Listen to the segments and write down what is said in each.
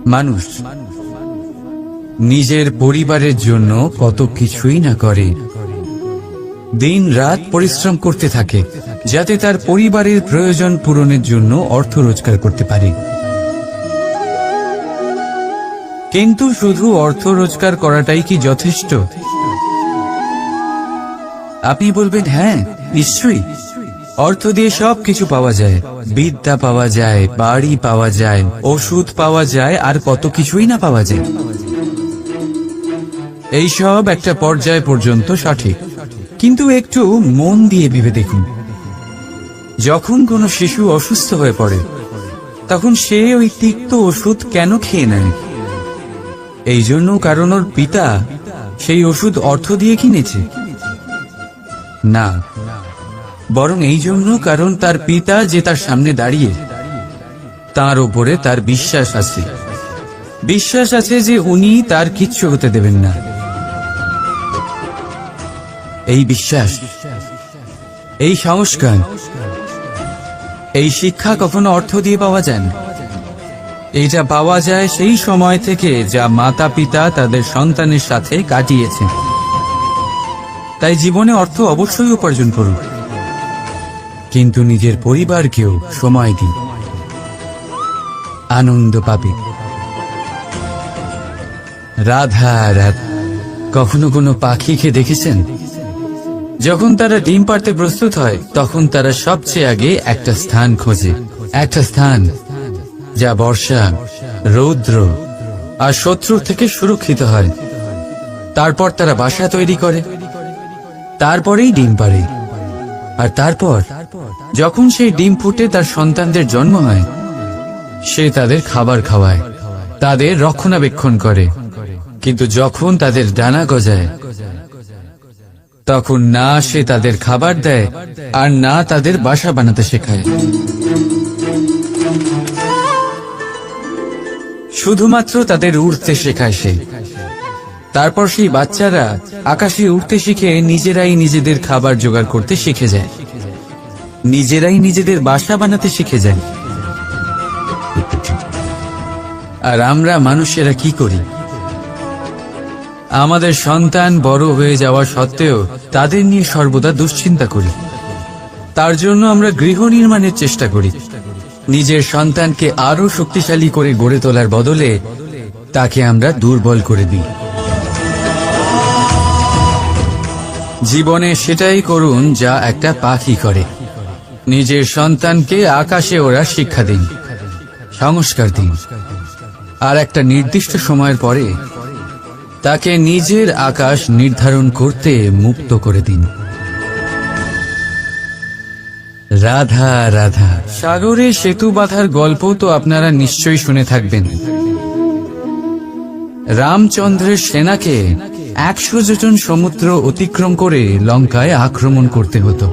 মানুষ নিজের পরিবারের জন্য কত কিছুই না করে, দিন রাত পরিশ্রম করতে থাকে যাতে তার পরিবারের প্রয়োজন পূরণের জন্য অর্থ রোজগার করতে পারে। কিন্তু শুধু অর্থ রোজগার করাটাই কি যথেষ্ট? আপনি বলবেন, হ্যাঁ নিশ্চয়ই, অর্থ দিয়ে সব কিছু পাওয়া যায়, বিদ্যা পাওয়া যায়, বাড়ি পাওয়া যায়, ওষুধ পাওয়া যায়, আর কত কিছুই না পাওয়া যায়। এই সব একটা পর্যায় পর্যন্ত সঠিক, কিন্তু একটু মন দিয়ে ভেবে দেখুন, যখন কোনো শিশু অসুস্থ হয়ে পড়ে তখন সে ওই তিক্ত ওষুধ কেন খেয়ে নেয়? এই জন্য কারণ ওর পিতা সেই ওষুধ অর্থ দিয়ে কিনেছে? না, বরং এই জন্য কারণ তার পিতা যে তার সামনে দাঁড়িয়ে, তার উপরে তার বিশ্বাস আছে, বিশ্বাস আছে যে উনি তার কিচ্ছু হতে দেবেন না। এই বিশ্বাস, এই সংস্কার, এই শিক্ষা কখনো অর্থ দিয়ে পাওয়া যায় না। এটা পাওয়া যায় সেই সময় থেকে যা মাতা পিতা তাদের সন্তানের সাথে কাটিয়েছে। তাই জীবনে অর্থ অবশ্যই উপার্জন করুন, কিন্তু নিজের পরিবারকেও সময় দিন, আনন্দ পাবে। রাধা রাধা। কখনো কোনো পাখিকে দেখেছেন? যখন তারা ডিম পাড়তে প্রস্তুত হয় তখন তারা সবচেয়ে আগে একটা স্থান খোঁজে, একটা স্থান যা বর্ষা, রৌদ্র আর শত্রু থেকে সুরক্ষিত হয়। তারপর তারা বাসা তৈরি করে, তারপরেই ডিম পাড়ে। আর তারপর যখন সেই ডিম ফুটে তার সন্তানদের জন্ম হয়, সে তাদের খাবার খাওয়ায়, তাদের রক্ষণাবেক্ষণ করে। কিন্তু যখন তাদের ডানা গজায় তখন না সে তাদের খাবার দেয় আর না তাদের বাসা বানাতে শেখায়। শুধুমাত্র তাদের উড়তে শেখায় সে। তারপর সেই বাচ্চারা আকাশে উড়তে শিখে নিজেরাই নিজেদের খাবার জোগাড় করতে শিখে যায়, নিজেরাই নিজেদের বাসা বানাতে শিখে যায়। আর আমরা মানুষেরা কি করি? আমাদের সন্তান বড় হয়ে যাওয়া সত্ত্বেও তাদের নিয়ে সর্বদা দুশ্চিন্তা করি। তার জন্য আমরা গৃহ নির্মাণের চেষ্টা করি, নিজের সন্তানকে আরো শক্তিশালী করে গড়ে তোলার বদলে তাকে আমরা দুর্বল করে দিই। জীবনে সেটাই করুন যা একটা পাখি করে। নিজের সন্তানকে আকাশে ওড়ার শিক্ষা দিন, সংস্কার দিন, আর একটা নির্দিষ্ট সময়ের পরে তাকে নিজের আকাশ নির্ধারণ করতে মুক্ত করে দিন। রাধা রাধা। সাগরে সেতু বাঁধার গল্প তো আপনারা নিশ্চয়ই শুনে থাকবেন। রামচন্দ্রের সেনাকে 100 যোজন সমুদ্র অতিক্রম করে লঙ্কায় আক্রমণ করতে হতো।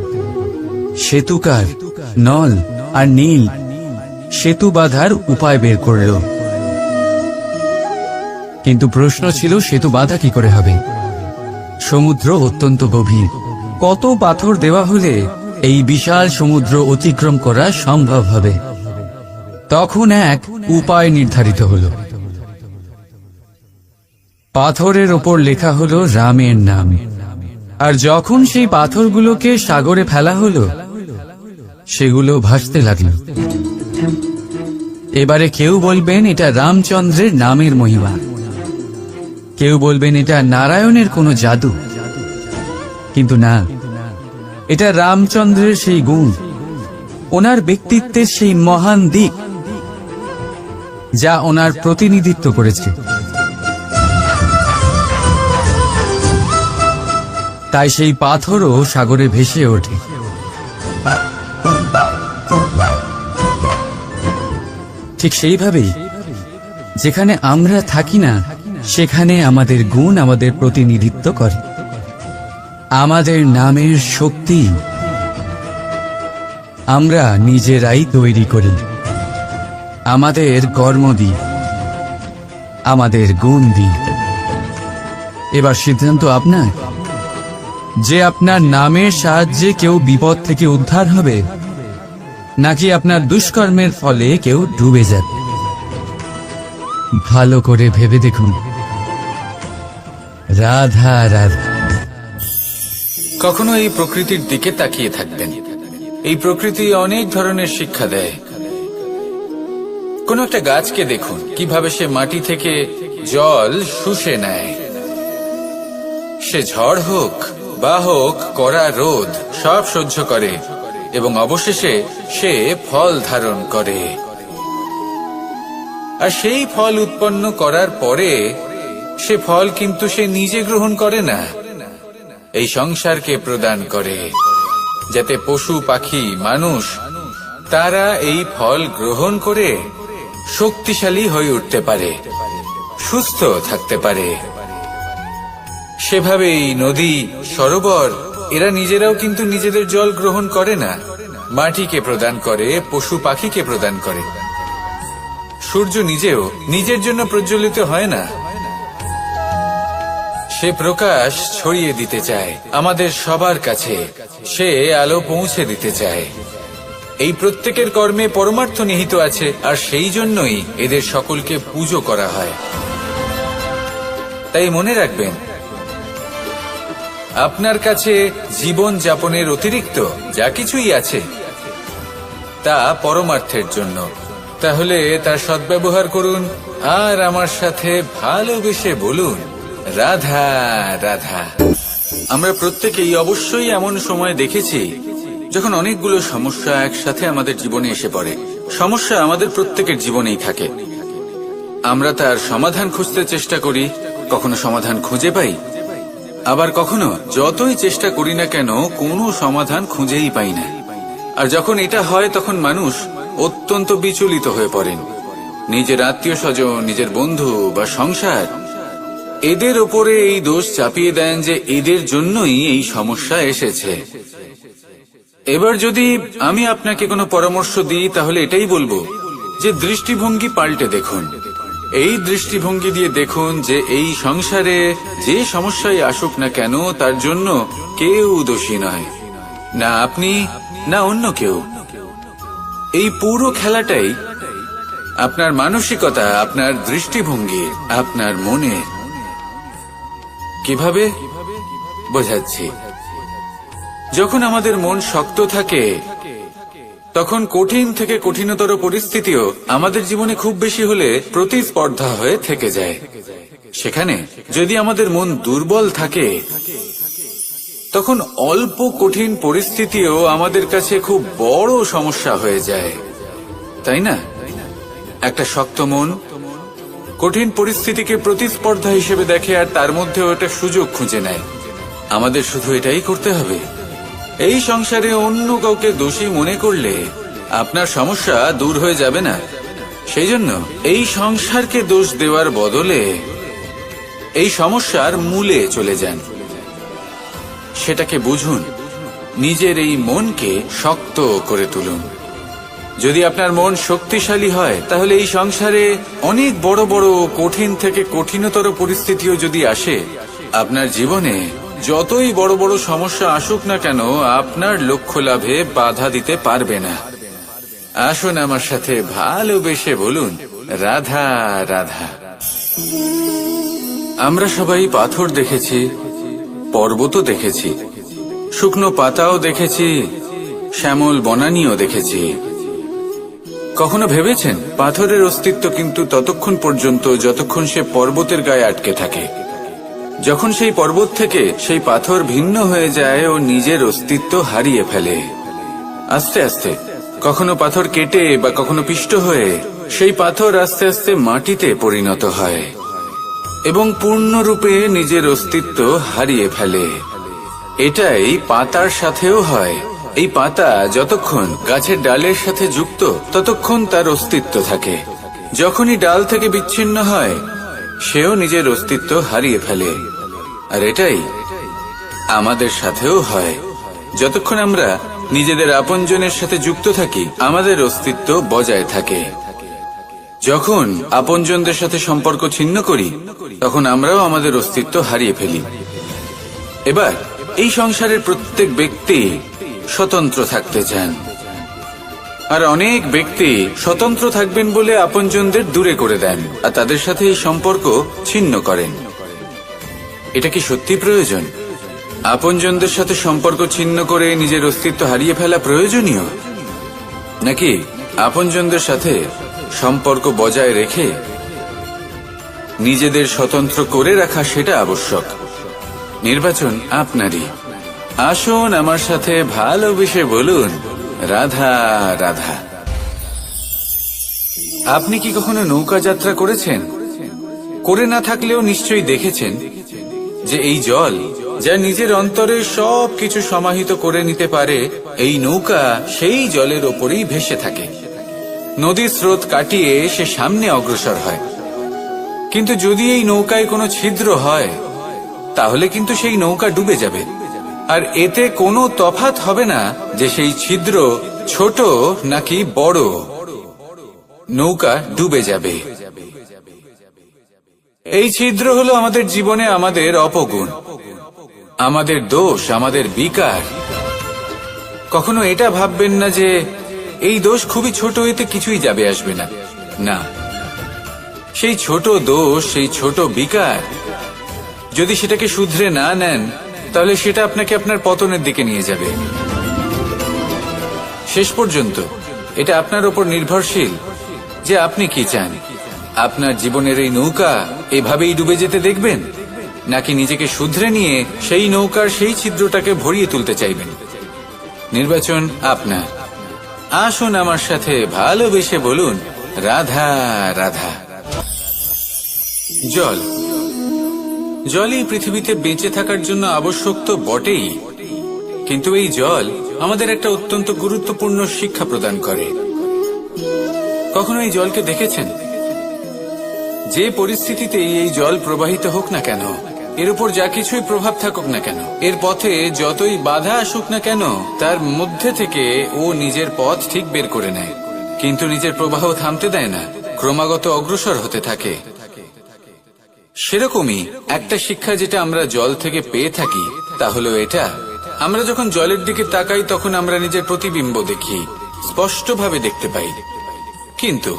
সেতুকার নল আর নীল সেতু বাঁধার উপায় বের করল, কিন্তু প্রশ্ন ছিল সেতু বাঁধা কি করে হবে? সমুদ্র অত্যন্ত গভীর, কত পাথর দেওয়া হলে এই বিশাল সমুদ্র অতিক্রম করা সম্ভব হবে? তখন এক উপায় নির্ধারিত হল। পাথরের ওপর লেখা হলো রামের নাম, আর যখন সেই পাথরগুলোকে সাগরে ফেলা হলো সেগুলো ভাসতে লাগলো। এবারে কেউ বলবেন এটা রামচন্দ্রের নামের মহিমা, কেউ বলবেন এটা নারায়ণের কোনো জাদু, কিন্তু না, এটা রামচন্দ্রের সেই গুণ, ওনার ব্যক্তিত্বের সেই মহান দিক যা ওনার প্রতিনিধিত্ব করেছে। তাই সেই পাথরও সাগরে ভেসে ওঠে। ঠিক সেইভাবেই যেখানে আমরা থাকি না সেখানে আমাদের গুণ আমাদের প্রতিনিধিত্ব করে। আমাদের নামের শক্তি আমরা নিজেরাই তৈরি করি, আমাদের কর্ম দিই, আমাদের গুণ দিই। এবার সিদ্ধান্ত আপনার যে আপনার নামের সাহায্যে কেউ বিপদ থেকে উদ্ধার হবে নাকি আপনার দুষ্কর্মের ফলে কেউ ডুবে যাবে। ভালো করে ভেবে দেখুন। রাধা রাধা। কখনো এই প্রকৃতির দিকে তাকিয়ে থাকবেন। এই প্রকৃতি অনেক ধরনের শিক্ষা দেয়। কোন একটা গাছকে দেখুন কিভাবে সে মাটি থেকে জল শুষে নেয়। সে ঝড় হোক বা হোক কড়া রোদ সব সহ্য করে এবং অবশেষে সে ফল ধারণ করে। আর সেই ফল উৎপন্ন করার পরে সে ফল কিন্তু সে নিজে গ্রহণ করে না, এই সংসারকে প্রদান করে, যাতে পশু পাখি মানুষ তারা এই ফল গ্রহণ করে শক্তিশালী হয়ে উঠতে পারে, সুস্থ থাকতে পারে। সেভাবেই নদী, সরোবর এরা নিজেরাও কিন্তু নিজেদের জল গ্রহণ করে না, মাটিকে প্রদান করে, পশু পাখিকে প্রদান করে। সূর্য নিজেও নিজের জন্য প্রজ্বলিত হয় না, সে প্রকাশ ছড়িয়ে দিতে চায় আমাদের সবার কাছে, সে আলো পৌঁছে দিতে চায়। এই প্রত্যেকের কর্মে পরমার্থ নিহিত আছে, আর সেই জন্যই এদের সকলকে পুজো করা হয়। তাই মনে রাখবেন, আপনার কাছে জীবন যাপনের অতিরিক্ত যা কিছুই আছে তা পরমার্থের জন্য। তাহলে তার সদ্ব্যবহার করুন আর আমার সাথে ভালোবেসে বলুন, রাধা রাধা। আমরা প্রত্যেকেই অবশ্যই এমন সময় দেখেছি যখন অনেকগুলো সমস্যা একসাথে আমাদের জীবনে এসে পড়ে। সমস্যা আমাদের প্রত্যেকের জীবনেই থাকে। আমরা তার সমাধান খুঁজতে চেষ্টা করি, কখনো সমাধান খুঁজে পাই, আবার কখনো যতই চেষ্টা করি না কেন কোনো সমাধান খুঁজেই পাই না। আর যখন এটা হয় তখন মানুষ অত্যন্ত বিচলিত হয়ে পড়েন। নিজের আত্মীয় স্বজন, নিজের বন্ধু বা সংসার এদের ওপরে এই দোষ চাপিয়ে দেন যে এদের জন্যই এই সমস্যা এসেছে। এবার যদি আমি আপনাকে কোনো পরামর্শ দিই তাহলে এটাই বলবো যে দৃষ্টিভঙ্গি পাল্টে দেখুন। এই দৃষ্টিভঙ্গি দিয়ে দেখুন যে এই সংসারে যে সমস্যায় আসুক না কেন তার জন্য কেউ দোষী নয়, না আপনি না অন্য কেউ। এই পুরো খেলাটাই আপনার মানসিকতা, আপনার দৃষ্টিভঙ্গি, আপনার মনে। কিভাবে বোঝাচ্ছি? যখন আমাদের মন শক্ত থাকে তখন কঠিন থেকে কঠিনতর পরিস্থিতিও আমাদের জীবনে খুব বেশি হলে প্রতিস্পর্ধা হয়ে থেকে যায়। সেখানে যদি আমাদের মন দুর্বল থাকে তখন অল্প কঠিন পরিস্থিতিও আমাদের কাছে খুব বড় সমস্যা হয়ে যায়, তাই না? একটা শক্ত মন কঠিন পরিস্থিতিকে প্রতিস্পর্ধা হিসেবে দেখে আর তার মধ্যে ওটা সুযোগ খুঁজে নেয়। আমাদের শুধু এটাই করতে হবে। এই সংসারে অন্য কাউকে দোষী মনে করলে আপনার সমস্যা দূর হয়ে যাবে না। সেই জন্য এই সংসারকে দোষ দেওয়ার বদলে এই সমস্যার মূলে চলে যান, সেটাকে বুঝুন, নিজের এই মনকে শক্ত করে তুলুন। যদি আপনার মন শক্তিশালী হয় তাহলে এই সংসারে অনেক বড় বড় কঠিন থেকে কঠিনতর পরিস্থিতিও যদি আসে, আপনার জীবনে যতই বড় বড় সমস্যা আসুক না কেন আপনার লক্ষ্য লাভে বাধা দিতে পারবে না। আসুন আমার সাথে ভালোবেসে বলুন, রাধা রাধা। আমরা সবাই পাথর দেখেছি, পর্বতও দেখেছি, শুকনো পাতাও দেখেছি, শ্যামল বনানীও দেখেছি। কখনো ভেবেছেন পাথরের অস্তিত্ব কিন্তু ততক্ষণ পর্যন্ত যতক্ষণ সে পর্বতের গায়ে আটকে থাকে। যখন সেই পর্বত থেকে সেই পাথর ভিন্ন হয়ে যায় ও নিজের অস্তিত্ব হারিয়ে ফেলে। আস্তে আস্তে কখনো পাথর কেটে বা কখনো পিষ্ট হয়ে সেই পাথর আস্তে আস্তে মাটিতে পরিণত হয় এবং পূর্ণরূপে নিজের অস্তিত্ব হারিয়ে ফেলে। এটাই পাতার সাথেও হয়। এই পাতা যতক্ষণ গাছের ডালের সাথে যুক্ত ততক্ষণ তার অস্তিত্ব থাকে। যখনই ডাল থেকে বিচ্ছিন্ন হয় সেও নিজের অস্তিত্ব হারিয়ে ফেলে। আর এটাই আমাদের সাথেও হয়। যতক্ষণ আমরা নিজেদের আপনজনের সাথে যুক্ত থাকি আমাদের অস্তিত্ব বজায় থাকে। যখন আপনজনদের সাথে সম্পর্ক ছিন্ন করি তখন আমরাও আমাদের অস্তিত্ব হারিয়ে ফেলি। এবার এই সংসারের প্রত্যেক ব্যক্তি স্বতন্ত্র থাকতে চান। আর অনেক ব্যক্তি স্বতন্ত্র থাকবেন বলে আপনজনদের দূরে করে দেন আর তাদের সাথে এই সম্পর্ক ছিন্ন করেন। এটা কি সত্যি প্রয়োজন? আপনজনদের সাথে সম্পর্ক ছিন্ন করে নিজের অস্তিত্ব হারিয়ে ফেলা প্রয়োজনীয়, নাকি আপনজনদের সাথে সম্পর্ক বজায় রেখে নিজেদের স্বতন্ত্র করে রাখা সেটা আবশ্যক? নির্বাচন আপনারই। আসুন আমার সাথে ভালোবেসে বলুন, রাধা রাধা। আপনি কি কখনো নৌকা যাত্রা করেছেন? করে না থাকলেও নিশ্চয়ই দেখেছেন যে এই জল যা নিজের অন্তরে সব কিছু সমাহিত করে নিতে পারে, এই নৌকা সেই জলের ওপরেই ভেসে থাকে। নদীর স্রোত কাটিয়ে সে সামনে অগ্রসর হয়। কিন্তু যদি এই নৌকায় কোনো ছিদ্র হয় তাহলে কিন্তু সেই নৌকা ডুবে যাবে। আর এতে কোনো তফাৎ হবে না যে সেই ছিদ্র ছোট নাকি বড়, নৌকা ডুবে যাবে। এই ছিদ্র হলো আমাদের জীবনে আমাদের অপগুণ, আমাদের দোষ, আমাদের বিকার। কখনো এটা ভাববেন না যে এই দোষ খুবই ছোট, এতে কিছুই যাবে আসবে না। না, সেই ছোট দোষ, সেই ছোট বিকার যদি সেটাকে শুধরে না নেন তাহলে সেটা আপনাকে আপনার পতনের দিকে নিয়ে যাবে। শেষ পর্যন্ত এটা আপনার উপর নির্ভরশীল যে আপনি কি চান। আপনার জীবনের এই নৌকা এভাবেই ডুবে যেতে দেখবেন, নাকি নিজেকে শুধরে নিয়ে সেই নৌকার সেই ছিদ্রটাকে ভরিয়ে তুলতে চাইবেন? নির্বাচন আপনার। আসুন আমার সাথে ভালোবেসে বলুন, রাধা রাধা। জল, জলই পৃথিবীতে বেঁচে থাকার জন্য আবশ্যক তো বটেই, কিন্তু এই জল আমাদের একটা অত্যন্ত গুরুত্বপূর্ণ শিক্ষা প্রদান করে। কখনো এই জলকে দেখেছেন? যে পরিস্থিতিতেই এই জল প্রবাহিত হোক না কেন, এর উপর যা কিছুই প্রভাব থাকুক না কেন, এর পথে যতই বাধা আসুক না কেন, তার মধ্যে থেকে ও নিজের পথ ঠিক বের করে নেয়, কিন্তু নিজের প্রবাহ থামতে দেয় না, ক্রমাগত অগ্রসর হতে থাকে। সেরকমই একটা শিক্ষা যেটা আমরা জল থেকে পেয়ে থাকি তা হলো এটা, আমরা যখন জলের দিকে তাকাই তখন আমরা নিজের প্রতিবিম্ব দেখি, স্পষ্টভাবে দেখতে পাই। কিন্তু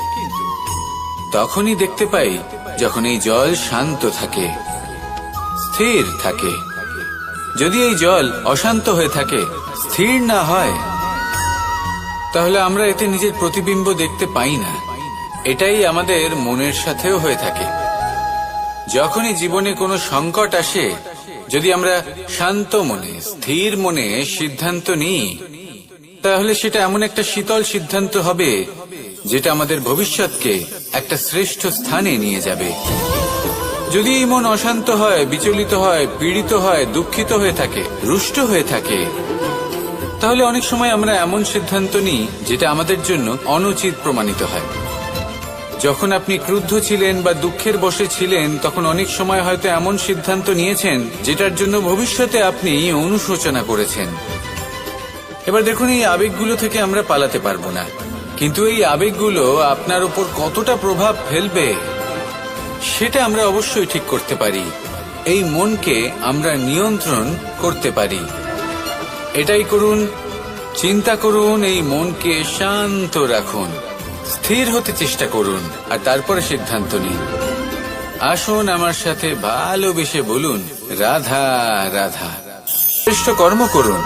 তখনই দেখতে পাই যখন এই জল শান্ত থাকে, স্থির থাকে। যদি এই জল অশান্ত হয়ে থাকে, স্থির না হয়, তাহলে আমরা এতে নিজের প্রতিবিম্ব দেখতে পাই না। এটাই আমাদের মনের সাথেও হয়ে থাকে। যখনই জীবনে কোনো সংকট আসে, যদি আমরা শান্ত মনে, স্থির মনে সিদ্ধান্ত নিই, তাহলে সেটা এমন একটা শীতল সিদ্ধান্ত হবে যেটা আমাদের ভবিষ্যৎকে একটা শ্রেষ্ঠ স্থানে নিয়ে যাবে। যদি এই মন অশান্ত হয়, বিচলিত হয়, পীড়িত হয়, দুঃখিত হয়ে থাকে, রুষ্ট হয়ে থাকে, তাহলে অনেক সময় আমরা এমন সিদ্ধান্ত নিই যেটা আমাদের জন্য অনুচিত প্রমাণিত হয়। যখন আপনি ক্রুদ্ধ ছিলেন বা দুঃখের বশে ছিলেন, তখন অনেক সময় হয়তো এমন সিদ্ধান্ত নিয়েছেন যেটার জন্য ভবিষ্যতে আপনি অনুশোচনা করেছেন। এবার দেখুন, এই আবেগগুলো থেকে আমরা পালাতে পারবো না, কিন্তু এই আবেগগুলো আপনার উপর কতটা প্রভাব ফেলবে সেটা আমরা অবশ্যই ঠিক করতে পারি। এই মনকে আমরা নিয়ন্ত্রণ করতে পারি। এটাই করুন, চিন্তা করুন, এই মনকে শান্ত রাখুন, স্থির হতে চেষ্টা করুন, আর তারপরে সিদ্ধান্ত নিন। আসুন আমার সাথে ভালোবেসে বলুন, রাধা রাধা। শ্রেষ্ঠ কর্ম করুন,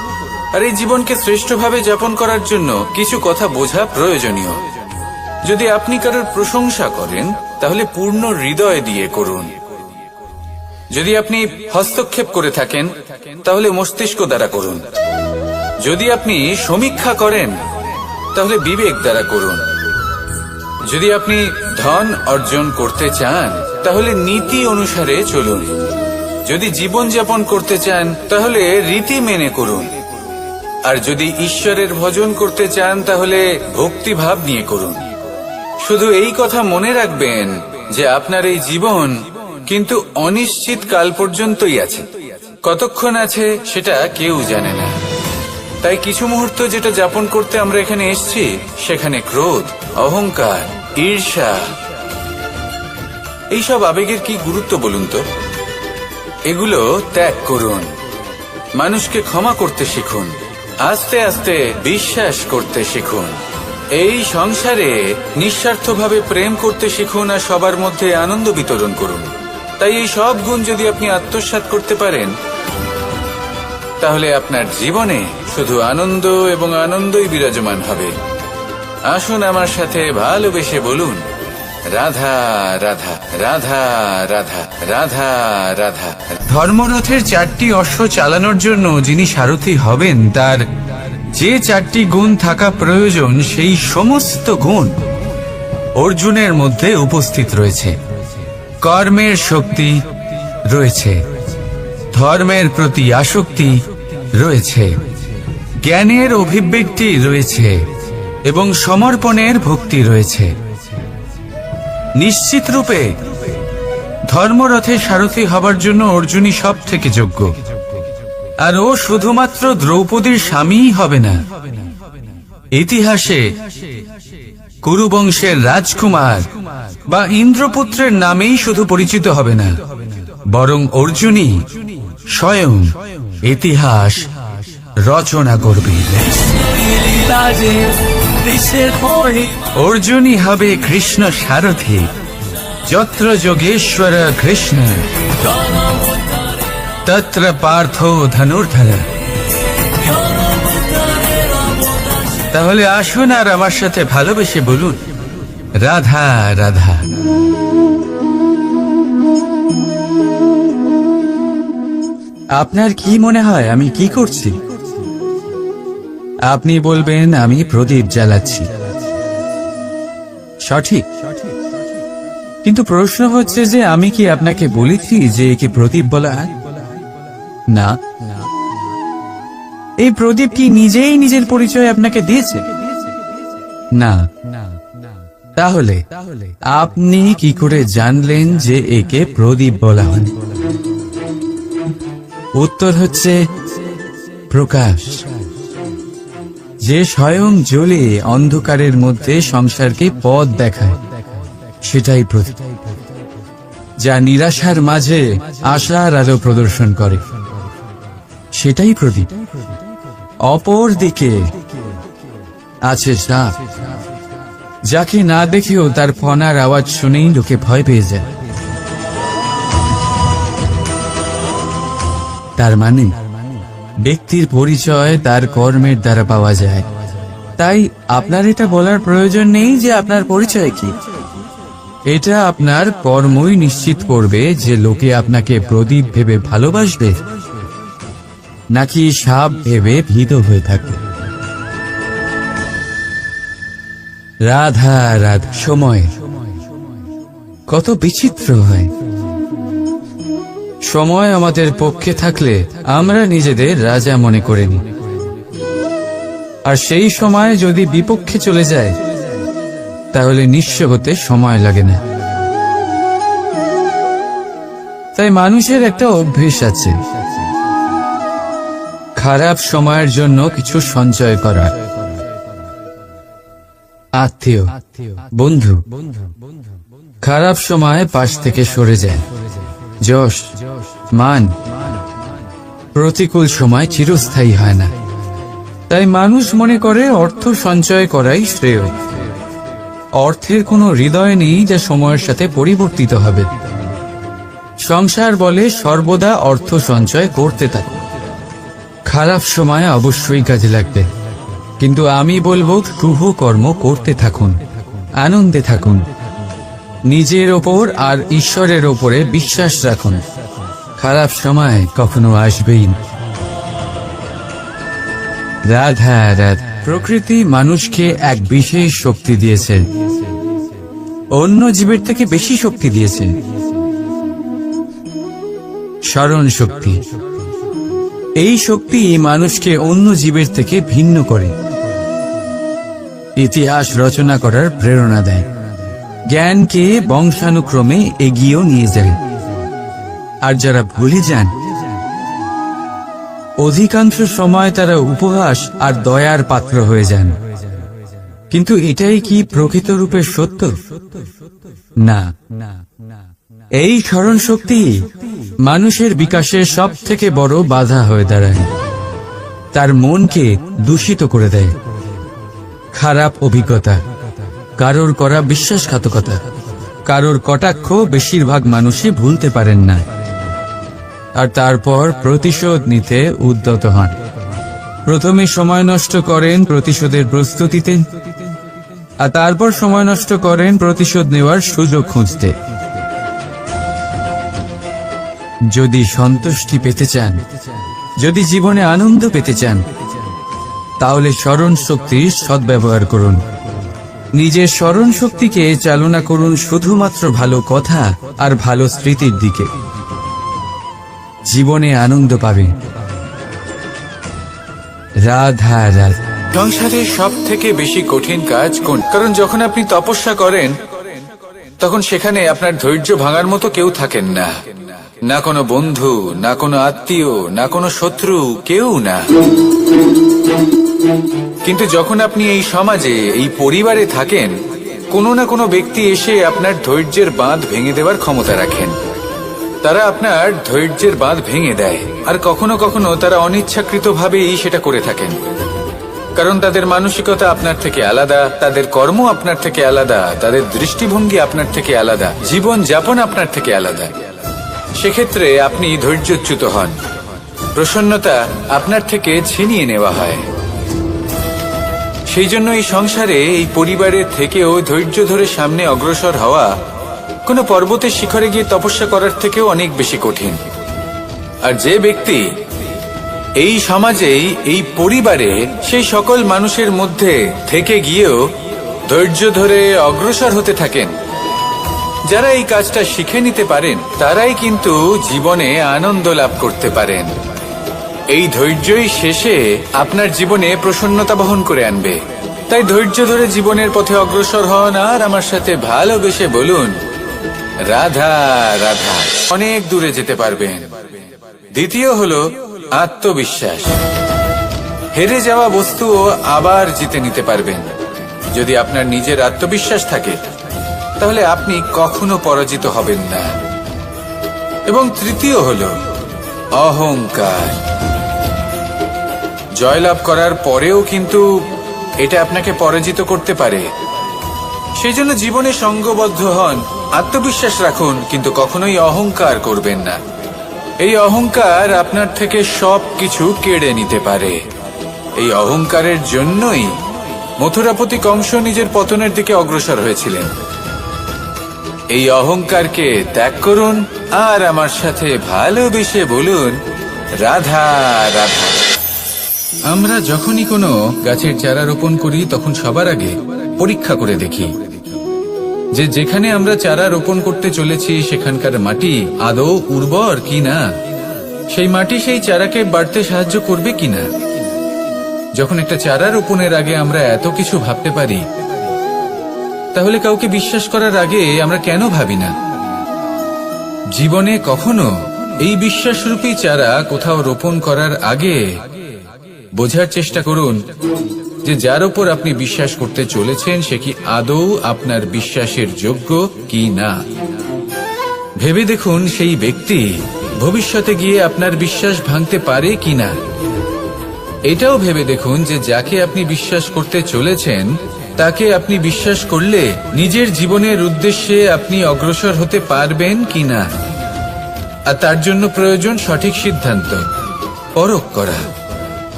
আর এই জীবনকে শ্রেষ্ঠভাবে যাপন করার জন্য কিছু কথা বোঝা প্রয়োজনীয়। যদি আপনি কারোর প্রশংসা করেন তাহলে পূর্ণ হৃদয় দিয়ে করুন। যদি আপনি হস্তক্ষেপ করে থাকেন তাহলে মস্তিষ্ক দ্বারা করুন। যদি আপনি সমীক্ষা করেন তাহলে বিবেক দ্বারা করুন। যদি আপনি ধন অর্জন করতে চান তাহলে নীতি অনুসারে চলুন। যদি জীবন যাপন করতে চান তাহলে রীতি মেনে করুন। আর যদি ঈশ্বরের ভজন করতে চান তাহলে ভক্তিভাব নিয়ে করুন। শুধু এই কথা মনে রাখবেন যে আপনার এই জীবন কিন্তু অনিশ্চিত কাল পর্যন্তই আছে। কতক্ষণ আছে সেটা কেউ জানে না। তাই কিছু মুহূর্ত যেটা যাপন করতে আমরা এখানে এসেছি, সেখানে ক্রোধ, অহংকার, ঈর্ষা, এইসব আবেগের কি গুরুত্ব বলুন তো? এগুলো ত্যাগ করুন। মানুষকে ক্ষমা করতে শিখুন। আস্তে আস্তে বিশ্বাস করতে শিখুন। এই সংসারে নিঃস্বার্থভাবে প্রেম করতে শিখুন আর সবার মধ্যে আনন্দ বিতরণ করুন। তাই এই সব গুণ যদি আপনি আত্মসাৎ করতে পারেন, তাহলে আপনার জীবনে শুধু আনন্দ এবং আনন্দই বিরাজমান হবে। আসুন আমার সাথে ভালোবেসে বলুন, রাধা রাধা রাধা রাধা রাধা রাধা। ধর্মরথের 4টি অশ্ব চালানোর জন্য যিনি সারথি হবেন, তার যে 4টি গুণ থাকা প্রয়োজন, সেই সমস্ত গুণ অর্জুনের মধ্যে উপস্থিত রয়েছে। কর্মের শক্তি রয়েছে, ধর্মের প্রতি আসক্তি রয়েছে, জ্ঞানের অভিব্যক্তি রয়েছে এবং সমর্পণের ভক্তি রয়েছে। নিশ্চিত রূপে ধর্মরথের সারথি হবার জন্য অর্জুনই সব থেকে যোগ্য। আর ও শুধুমাত্র দ্রৌপদীর স্বামীই হবে না, ইতিহাসে কুরুবংশের রাজকুমার বা ইন্দ্রপুত্রের নামেই শুধু পরিচিত হবে না, বরং অর্জুনই স্বয়ং ইতিহাস রচনা করবে। অর্জুনই হবে কৃষ্ণ সারথি, যত্র যোগেশ্বর কৃষ্ণ তত্র পার্থ ধনুর্ধর। তাহলে আসুন আর আমার সাথে ভালোবেসে বলুন, রাধা রাধা। আপনার কি মনে হয় আমি কি করছি? আপনি বলবেন আমি প্রদীপ জ্বালাচ্ছি। সঠিক, কিন্তু প্রশ্ন হচ্ছে যে আমি কি আপনাকে বলেছি যে একে প্রদীপ বলা হয়? না। এই প্রদীপ কি নিজেই নিজের পরিচয় আপনাকে দিয়েছে? না। তাহলে আপনি কি করে জানলেন যে একে প্রদীপ বলা হয়? উত্তর হচ্ছে প্রকাশ, যে স্বয়ং জ্বলে অন্ধকারের মধ্যে সংসারকে পথ দেখায়, সেটাই প্রদীপ। যা নিরাশার মাঝে আশার আলো প্রদর্শন করে, সেটাই প্রদীপ। অপর দিকে আছে সাপ, যাকে না দেখেও তার ফনার আওয়াজ শুনেই লোকে ভয় পেয়ে যায়। তার মানে ব্যক্তির পরিচয় তার কর্মের দ্বারা পাওয়া যায়। তাই আপনার এটা বলার প্রয়োজন নেই যে আপনার পরিচয় কি। এটা আপনার কর্মই নিশ্চিত করবে যে লোকে আপনাকে প্রদীপ ভেবে ভালোবাসবে নাকি সাপ ভেবে ভীত হয়ে থাকবে। রাধা রাধা। সময় কত বিচিত্র হয়। সময় আমাদের পক্ষে থাকলে আমরা নিজেদের রাজা মনে করে নিই, আর সেই সময় যদি বিপক্ষে চলে যায় তাহলে নিঃস্ব হতে সময় লাগে না। তাই মানুষের একটা অভ্যেস আছে, খারাপ সময়ের জন্য কিছু সঞ্চয় করা। আত্মীয়, বন্ধু খারাপ সময় পাশ থেকে সরে যায়। যশ, মান প্রতিকূল সময় চিরস্থায়ী হয় না। তাই মানুষ মনে করে অর্থ সঞ্চয় করাই শ্রেয়। অর্থের কোনো হৃদয় নেই যা সময়ের সাথে পরিবর্তিত হবে। সংসার বলে সর্বদা অর্থ সঞ্চয় করতে থাকো। খারাপ সময় অবশ্যই কাজে লাগবে, কিন্তু আমি বলবো শুভ কর্ম করতে থাকুন, আনন্দে থাকুন, নিজের ওপর আর ঈশ্বরের ওপরে বিশ্বাস রাখুন। খারাপ সময় কখনো আসবেই না। রাধা রাধা। প্রকৃতি মানুষকে এক বিশেষ শক্তি দিয়েছে, অন্য জীবের থেকে বেশি শক্তি দিয়েছে। স্মরণ শক্তি। এই শক্তি মানুষকে অন্য জীবের থেকে ভিন্ন করে, ইতিহাস রচনা করার প্রেরণা দেয়, জ্ঞানকে বংশানুক্রমে এগিয়েও নিয়ে যায়। আর যারা ভুলে যান, অধিকাংশ সময় তারা উপহাস আর দয়ার পাত্র হয়ে যান। কিন্তু এটাই কি প্রকৃত রূপে সত্য? না। এই স্মরণ শক্তি মানুষের বিকাশের সব থেকে বড় বাধা হয়ে দাঁড়ায়, তার মনকে দূষিত করে দেয়। খারাপ অভিজ্ঞতা, কারোর করা বিশ্বাসঘাতকতা, কারোর কটাক্ষ বেশিরভাগ মানুষই ভুলতে পারেন না, আর তারপর প্রতিশোধ নিতে উদ্যত হন। প্রথমে সময় নষ্ট করেন প্রতিশোধের প্রস্তুতিতে, আর তারপর সময় নষ্ট করেন প্রতিশোধ নেওয়ার সুযোগ খুঁজতে। যদি সন্তুষ্টি পেতে চান, যদি জীবনে আনন্দ পেতে চান, তাহলে স্মরণ শক্তির সদ্ব্যবহার করুন। নিজের স্মরণ শক্তিকে চালনা করুন শুধুমাত্র ভালো কথা আর ভালো স্মৃতির দিকে। জীবনে আনন্দ পাবেন। রাধা রাধা। সংসারের সব থেকে বেশি কঠিন কাজ কোন? কারণ যখন আপনি তপস্যা করেন তখন সেখানে আপনার ধৈর্য ভাঙার মতো কেউ থাকেন না, না কোনো বন্ধু, না কোনো আত্মীয়, না কোনো শত্রু, কেউ না। কিন্তু যখন আপনি এই সমাজে, এই পরিবারে থাকেন, কোনো না কোনো ব্যক্তি এসে আপনার ধৈর্যের বাঁধ ভেঙে দেওয়ার ক্ষমতা রাখেন। তারা আপনার ধৈর্যের বাঁধ ভেঙে দেয়, আর কখনো কখনো তারা অনিচ্ছাকৃতভাবেই সেটা করে থাকেন। কারণ তাদের মানসিকতা আপনার থেকে আলাদা, তাদের কর্ম আপনার থেকে আলাদা, তাদের দৃষ্টিভঙ্গি আপনার থেকে আলাদা, জীবন যাপন আপনার থেকে আলাদা। সেক্ষেত্রে আপনি ধৈর্যচ্যুত হন, প্রসন্নতা আপনার থেকে ছিনিয়ে নেওয়া হয়। সেই জন্য এই সংসারে, এই পরিবারের থেকেও ধৈর্য ধরে সামনে অগ্রসর হওয়া কোনো পর্বতের শিখরে গিয়ে তপস্যা করার থেকেও অনেক বেশি কঠিন। আর যে ব্যক্তি এই সমাজেই, এই পরিবারে, সেই সকল মানুষের মধ্যে থেকে গিয়েও ধৈর্য ধরে অগ্রসর হতে থাকেন, যারা এই কাজটা শিখে নিতে পারেন, তারাই কিন্তু জীবনে আনন্দ লাভ করতে পারেন। এই ধৈর্যই শেষে আপনার জীবনে প্রসন্নতা বহন করে আনবে। তাই ধৈর্য ধরে জীবনের পথে অগ্রসর হন আর আমার সাথে ভালোবেসে বলুন, রাধা রাধা। অনেক দূরে যেতে পারবেন। দ্বিতীয় হলো আত্মবিশ্বাস। হেরে যাওয়া বস্তুও আবার জিতে নিতে পারবেন। যদি আপনার নিজের আত্মবিশ্বাস থাকে, তাহলে আপনি কখনো পরাজিত হবেন না। এবং তৃতীয় হলো অহংকার। জয়লাভ করার পরেও কিন্তু এটা আপনাকে পরাজিত করতে পারে। সেই জন্য জীবনে সঙ্গবদ্ধ হন, আত্মবিশ্বাস রাখুন, কিন্তু কখনোই অহংকার করবেন না। এই অহংকার আপনার থেকে সবকিছু কেড়ে নিতে পারে। এই অহংকারের জন্যই মথুরাপতি কংস নিজের পতনের দিকে অগ্রসর হয়েছিলেন। এই অহংকারকে ত্যাগ করুন আর আমার সাথে ভালোবেসে বলুন, রাধা রাধা। আমরা যখনই কোনো গাছের চারা রোপণ করি, তখন সবার আগে পরীক্ষা করে দেখি যে যেখানে আমরা চারা রোপণ করতে চলেছি সেখানকার মাটি আদৌ উর্বর কিনা, সেই মাটি সেই চারাকে বাড়তে সাহায্য করবে কিনা। যখন একটা চারা রোপণের আগে আমরা এত কিছু ভাবতে পারি, তাহলে কাউকে বিশ্বাস করার আগে আমরা কেন ভাবি না? জীবনে কখনো এই বিশ্বাসরূপী চারা কোথাও রোপণ করার আগে বোঝার চেষ্টা করুন যে যার উপর আপনি বিশ্বাস করতে চলেছেন সে কি আদৌ আপনার বিশ্বাসের যোগ্য কি না। ভেবে দেখুন সেই ব্যক্তি ভবিষ্যতে গিয়ে আপনার বিশ্বাস ভাঙতে পারে কিনা। এটাও ভেবে দেখুন যে যাকে আপনি বিশ্বাস করতে চলেছেন তাকে আপনি বিশ্বাস করলে নিজের জীবনের উদ্দেশ্যে আপনি অগ্রসর হতে পারবেন কিনা। আর তার জন্য প্রয়োজন সঠিক সিদ্ধান্ত, পরখ করা,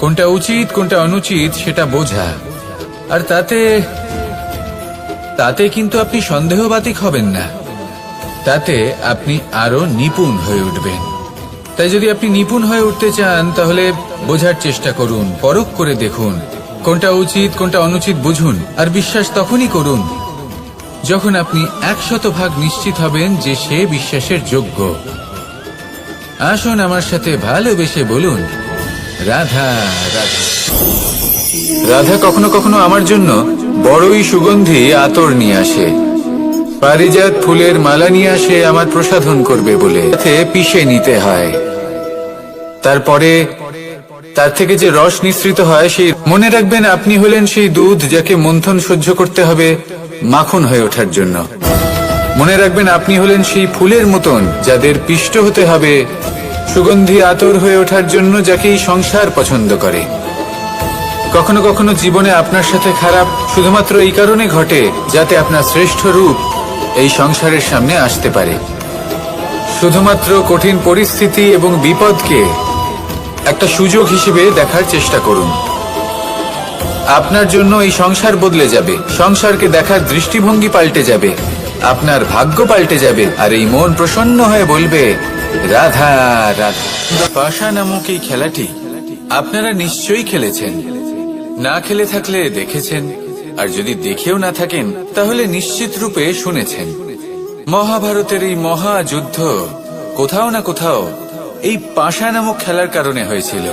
কোনটা উচিত কোনটা অনুচিত সেটা বোঝা। আর তাতে কিন্তু আপনি সন্দেহবাতিক হবেন না, তাতে আপনি আরো নিপুণ হয়ে উঠবেন। তাই যদি আপনি নিপুণ হয়ে উঠতে চান, তাহলে বোঝার চেষ্টা করুন, পরখ করে দেখুন, কোনটা উচিত কোনটা অনুচিত বুঝুন। আর বিশ্বাস তখনই করুন যখন আপনি 100% নিশ্চিত হবেন যে সে বিশ্বাসের যোগ্য। আসুন আমার সাথে ভালোবেসে বলুন, রাধা রাধা। রাধা কখনো কখনো আমার জন্য বড়ই সুগন্ধি আতর নিয়ে আসে, পারিজাত ফুলের মালা নিয়ে আসে আমার প্রসাধন করবে বলে। সাথে পিষে নিতে হয়, তারপরে তার থেকে যে রস নিঃসৃত হয় সেই মনে রাখবেন আপনি হলেন সেই দুধ যাকে মন্থন সহ্য করতে হবে মাখন হয়ে ওঠার জন্য। মনে রাখবেন আপনি হলেন সেই ফুলের মতন যাদের পিষ্ট হতে হবে সুগন্ধি আতর হয়ে ওঠার জন্য, যাকে এই সংসার পছন্দ করে। কখনো কখনো জীবনে আপনার সাথে খারাপ শুধুমাত্র এই কারণে ঘটে যাতে আপনার শ্রেষ্ঠ রূপ এই সংসারের সামনে আসতে পারে। শুধুমাত্র কঠিন পরিস্থিতি এবং বিপদকে একটা সুযোগ হিসেবে দেখার চেষ্টা করুন। আপনার জন্য এই সংসার বদলে যাবে, সংসারকে দেখার দৃষ্টিভঙ্গি পাল্টে যাবে, আপনার ভাগ্য পাল্টে যাবে, আর এই মন প্রসন্ন হয়ে বলবে রাধা রাধা। পাশা নামক এই খেলাটি আপনারা নিশ্চয়ই খেলেছেন, না খেলে থাকলে দেখেছেন, আর যদি দেখেও না থাকেন তাহলে নিশ্চিত রূপে শুনেছেন। মহাভারতের এই মহাযুদ্ধ কোথাও না কোথাও এই পাশা নামক খেলার কারণে হয়েছিল।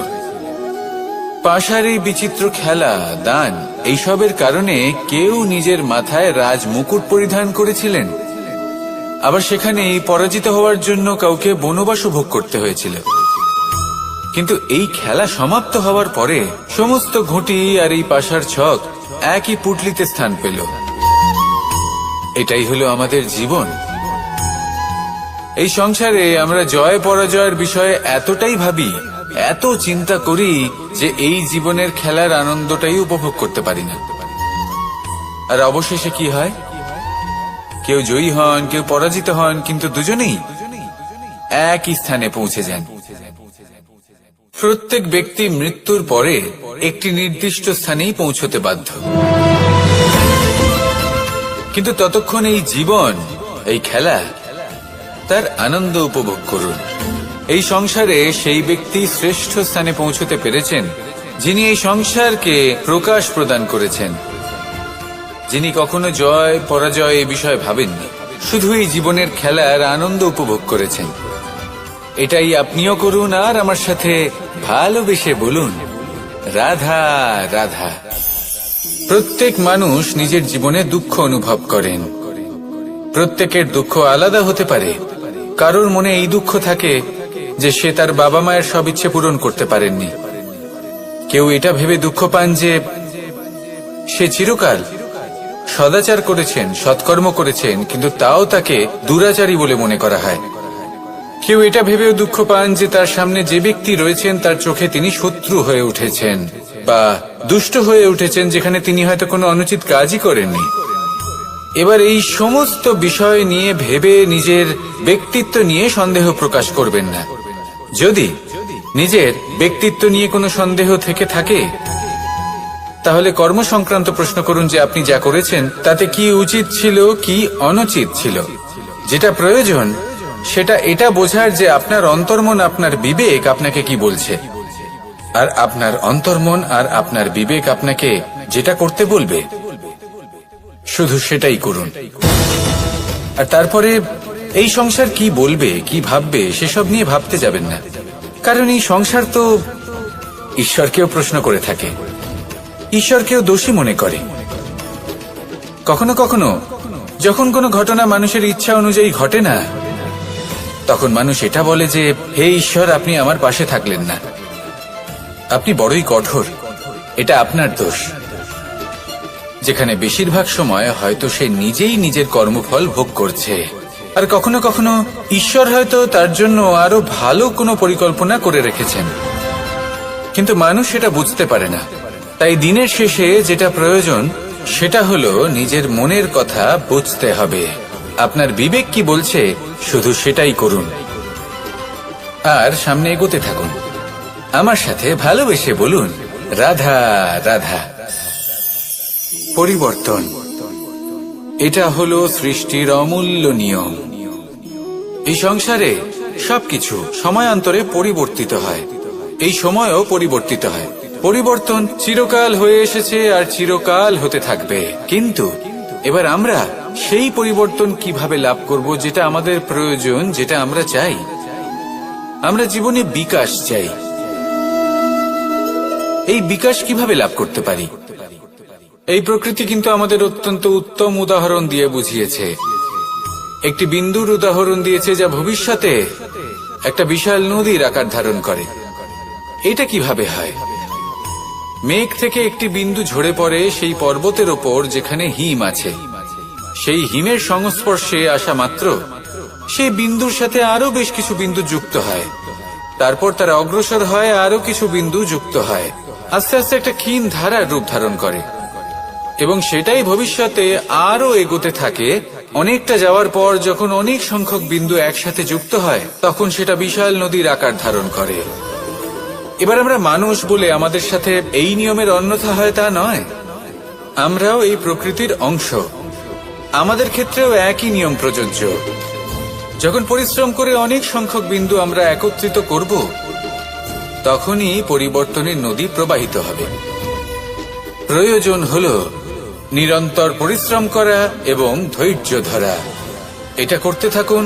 পাশার এই বিচিত্র খেলা, দান, এইসবের কারণে কেউ নিজের মাথায় রাজ মুকুট পরিধান করেছিলেন, আবার সেখানে পরাজিত হওয়ার জন্য কাউকে বনবাসও ভোগ করতে হয়েছিল। কিন্তু এই খেলা সমাপ্ত হওয়ার পরে সমস্ত ঘুঁটি আর এই পাশার ছক একই পুটলিতে স্থান পেল। এটাই হলো আমাদের জীবন। এই সংসারে আমরা জয় পরাজয়ের বিষয়ে এতটাই ভাবি, এত চিন্তা করি যে এই জীবনের খেলার আনন্দটাই উপভোগ করতে পারি না। আর অবশেষে কি হয়? কেউ জয়ী হন, কেউ পরাজিত হন, কিন্তু দুজনেই একই স্থানে পৌঁছে যান। প্রত্যেক ব্যক্তি মৃত্যুর পরে একটি নির্দিষ্ট স্থানেই পৌঁছতে বাধ্য, কিন্তু ততক্ষণ এই জীবন, এই খেলা, তার আনন্দ উপভোগ করুন। এই সংসারে সেই ব্যক্তি শ্রেষ্ঠ স্থানে পৌঁছতে পেরেছেন যিনি এই সংসারকে প্রকাশ প্রদান করেছেন, যিনি কখনো জয় পরাজয় এই বিষয়ে ভাবেননি, শুধু এই জীবনের খেলার আনন্দ উপভোগ করেছেন। এটাই আপনিও করুন, আর আমার সাথে ভালোবেসে বলুন রাধা রাধা। প্রত্যেক মানুষ নিজের জীবনে দুঃখ অনুভব করেন। প্রত্যেকের দুঃখ আলাদা হতে পারে। কারোর মনে এই দুঃখ থাকে যে সে তার বাবা মায়ের সব ইচ্ছে পূরণ করতে পারেননি। কেউ এটা ভেবে দুঃখ পান যে সে চিরকাল সদাচার করেছেন, সৎকর্ম করেছেন, কিন্তু তাও তাকে দুরাচারী বলে মনে করা হয়। কেউ এটা ভেবেও দুঃখ পান যে তার সামনে যে ব্যক্তি রয়েছেন তার চোখে তিনি শত্রু হয়ে উঠেছেন বা দুষ্ট হয়ে উঠেছেন, যেখানে তিনি হয়তো কোনো অনুচিত কাজই করেননি। এবার এই সমস্ত বিষয় নিয়ে ভেবে নিজের ব্যক্তিত্ব নিয়ে সন্দেহ প্রকাশ করবেন না। যদি নিজের ব্যক্তিত্ব নিয়ে কোনো সন্দেহ থেকে থাকে তাহলে কর্ম সংক্রান্ত প্রশ্ন করুন যে আপনি যা করেছেন তাতে কি উচিত ছিল, কি অনুচিত ছিল। যেটা প্রয়োজন সেটা এটা বোঝার যে আপনার অন্তর্মন, আপনার বিবেক আপনাকে কি বলছে, আর আপনার অন্তর্মন আর আপনার বিবেক আপনাকে যেটা করতে বলবে শুধু সেটাই করুন। আর তারপরে এই সংসার কি বলবে, কি ভাববে সেসব নিয়ে ভাবতে যাবেন না, কারণ এই সংসার তো ঈশ্বরকেও প্রশ্ন করে থাকে, ঈশ্বরকেও দোষী মনে করে। কখনো কখনো যখন কোনো ঘটনা মানুষের ইচ্ছা অনুযায়ী ঘটে না, তখন মানুষ এটা বলে যে হে ঈশ্বর, আপনি আমার পাশে থাকলেন না, আপনি বড়ই কঠোর, এটা আপনার দোষ। যেখানে বেশিরভাগ সময় হয়তো সে নিজেই নিজের কর্মফল ভোগ করছে। আর কখনো কখনো ঈশ্বর হয়তো তার জন্য আরো ভালো কোনো পরিকল্পনা করে রেখেছেন, কিন্তু মানুষ সেটা বুঝতে পারে না। তাই দিনের শেষে যেটা প্রয়োজন সেটা হলো নিজের মনের কথা বুঝতে হবে। আপনার বিবেক কি বলছে শুধু সেটাই করুন, আর সামনে এগোতে থাকুন। আমার সাথে ভালোবেসে বলুন রাধা রাধা। পরিবর্তন, এটা হলো সৃষ্টির অমূল্য নিয়ম। এই সংসারে সবকিছু সময়ান্তরে পরিবর্তিত হয়, এই সময়ও পরিবর্তিত হয়। পরিবর্তন চিরকাল হয়ে এসেছে আর চিরকাল হতে থাকবে, কিন্তু এবার আমরা সেই পরিবর্তন কিভাবে লাভ করব যেটা আমাদের প্রয়োজন, যেটা আমরা চাই। আমরা জীবনে বিকাশ চাই। এই বিকাশ কিভাবে লাভ করতে পারি? এই প্রকৃতি কিন্তু আমাদের অত্যন্ত উত্তম উদাহরণ দিয়ে বুঝিয়েছে। একটি বিন্দুর উদাহরণ দিয়েছে যা ভবিষ্যতে একটা বিশাল নদীর আকার ধারণ করে। এটা কিভাবে হয়? মেঘ থেকে একটি বিন্দু ঝরে পড়ে সেই পর্বতের ওপর যেখানে হিম আছে। সেই হিমের সংস্পর্শে আসা মাত্র সেই বিন্দুর সাথে আরো বেশ কিছু বিন্দু যুক্ত হয়। তারপর তারা অগ্রসর হয়, আরো কিছু বিন্দু যুক্ত হয়, আস্তে আস্তে একটা ক্ষীণ ধারার রূপ ধারণ করে এবং সেটাই ভবিষ্যতে আরো এগোতে থাকে। অনেকটা যাওয়ার পর যখন অনেক সংখ্যক বিন্দু একসাথে যুক্ত হয় তখন সেটা বিশাল নদীর আকার ধারণ করে। এবার আমরা মানুষ বলে আমাদের সাথে এই নিয়মের অন্যথা হয় তা নয়। আমরাও এই প্রকৃতির অংশ, আমাদের ক্ষেত্রেও একই নিয়ম প্রযোজ্য। যখন পরিশ্রম করে অনেক সংখ্যক বিন্দু আমরা একত্রিত করব তখনই পরিবর্তনের নদী প্রবাহিত হবে। প্রয়োজন হলো নিরন্তর পরিশ্রম করা এবং ধৈর্য ধরা। এটা করতে থাকুন,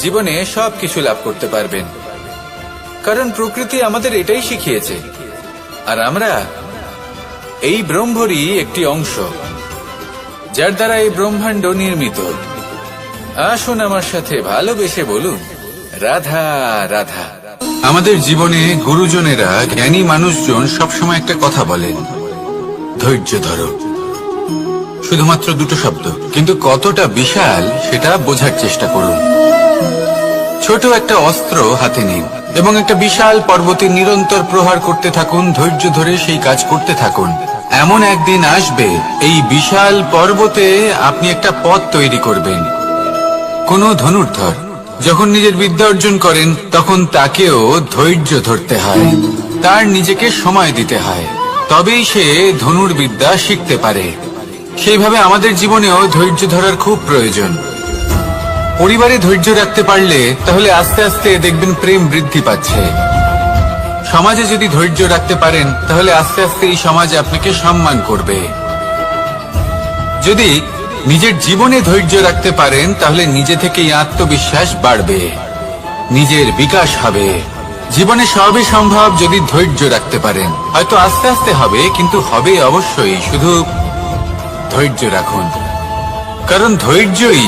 জীবনে সবকিছু লাভ করতে পারবেন। কারণ প্রকৃতি আমাদের এটাই শিখিয়েছে, আর আমরা এই ব্রহ্মরই একটি অংশ, যার দ্বারা এই ব্রহ্মাণ্ড নির্মিত। আসুন আমার সাথে ভালোবেসে বলুন, রাধা রাধা। আমাদের জীবনে গুরুজনেরা, জ্ঞানী মানুষজন সবসময় একটা কথা বলেন, ধৈর্য ধরো। শুধুমাত্র দুটো শব্দ, কিন্তু কতটা বিশাল সেটা বোঝার চেষ্টা করুন। ছোট একটা অস্ত্র হাতে নিন এবং একটা বিশাল পর্বতে নিরন্তর প্রহার করতে থাকুন। ধৈর্য ধরে সেই কাজ করতে থাকুন। এমন একদিন আসবে এই বিশাল পর্বতে আপনি একটা পথ তৈরি করবেন। কোনো ধনুর্ধর যখন নিজের বিদ্যা অর্জন করেন তখন তাকেও ধৈর্য ধরতে হয়, তার নিজেকে সময় দিতে হয়, তবেই সে ধনুর্বিদ্যা শিখতে পারে। সেইভাবে আমাদের জীবনেও ধৈর্য ধরার খুব প্রয়োজন। পরিবারে ধৈর্য রাখতে পারলে তাহলে আস্তে আস্তে দেখবেন প্রেম বৃদ্ধি পাচ্ছে। সমাজে যদি ধৈর্য রাখতে পারেন তাহলে আস্তে আস্তে এই সমাজ আপনাকে সম্মান করবে। যদি নিজের জীবনে ধৈর্য রাখতে পারেন তাহলে নিজে থেকেই আত্মবিশ্বাস বাড়বে, নিজের বিকাশ হবে। জীবনে সবই সম্ভব যদি ধৈর্য রাখতে পারেন। হয়তো আস্তে আস্তে হবে, কিন্তু হবে অবশ্যই। শুধু ধৈর্য রাখুন, কারণ ধৈর্যই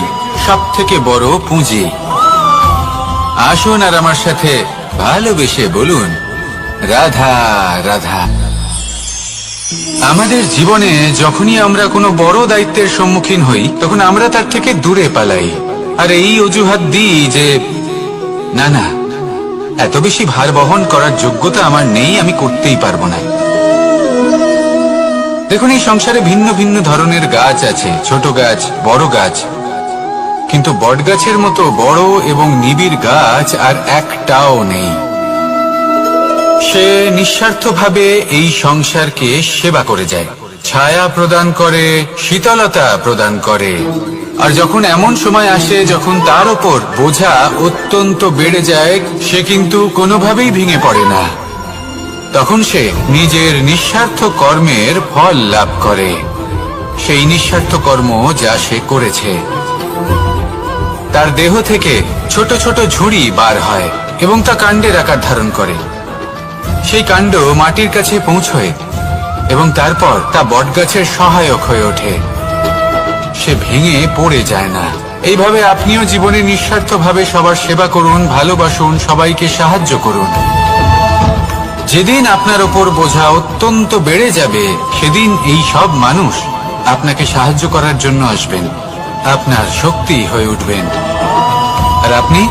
সব থেকে বড় পুঁজি। আসুন আর আমার সাথে ভালোবেসে বলুন, রাধা রাধা। আমাদের জীবনে যখনই আমরা কোনো বড় দায়িত্বের সম্মুখীন হই তখন আমরা তার থেকে দূরে পালাই, আর এই অজুহাত দিই যে না না, এত বেশি ভার বহন করার যোগ্যতা আমার নেই, আমি করতেই পারবো না। দেখুন, এই সংসারে ভিন্ন ভিন্ন ধরনের গাছ আছে, ছোট গাছ, বড় গাছ, কিন্তু বটগাছের মতো বড় এবং নিবিড় গাছ আর একটাও নেই। সে নিঃস্বার্থভাবে এই সংসারকে সেবা করে যায়, ছায়া প্রদান করে, শীতলতা প্রদান করে। আর যখন এমন সময় আসে যখন তার ওপর বোঝা অত্যন্ত বেড়ে যায়, সে কিন্তু কোনোভাবেই ভেঙে পড়ে না। তখন সে নিজের নিঃস্বার্থ কর্মের ফল লাভ করে, সেই নিঃস্বার্থ কর্ম যা সে করেছে। তার দেহ থেকে ছোট ছোট ঝুড়ি বার হয় এবং তা কাণ্ডের আকার ধারণ করে। সেই কাণ্ড মাটির কাছে পৌঁছয় এবং তারপর তা বটগাছের সহায়ক হয়ে ওঠে। সে ভেঙে পড়ে যায় না। এইভাবে আপনিও জীবনে নিঃস্বার্থভাবে সবার সেবা করুন, ভালোবাসুন, সবাইকে সাহায্য করুন। যেদিন আপনার ওপর বোঝা অত্যন্ত বেড়ে যাবে সেদিন এই সব মানুষ আপনাকে সাহায্য করার জন্য আসবেন, আপনার শক্তি হয়ে উঠবেন, আর আপনি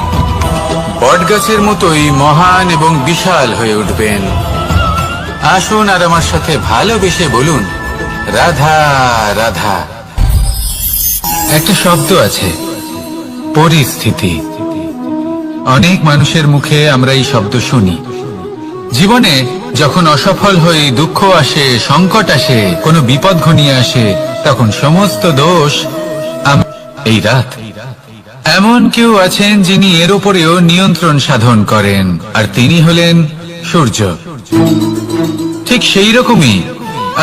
বটগাছের মতোই মহান এবং বিশাল হয়ে উঠবেন। আসুন আর আমার সাথে ভালোবেসে বলুন, রাধা রাধা। একটা শব্দ আছে, পরিস্থিতি। অনেক মানুষের মুখে আমরা এই শব্দ শুনি। জীবনে যখন অসফল হয়ে দুঃখ আসে, সংকট আসে, কোনো বিপদ ঘনিয়ে আসে, তখন সমস্ত দোষ এই রাত। এমন কেউ আছেন যিনি এর উপরেও নিয়ন্ত্রণ সাধন করেন, আর তিনি হলেন সূর্য। ঠিক সেই রকমই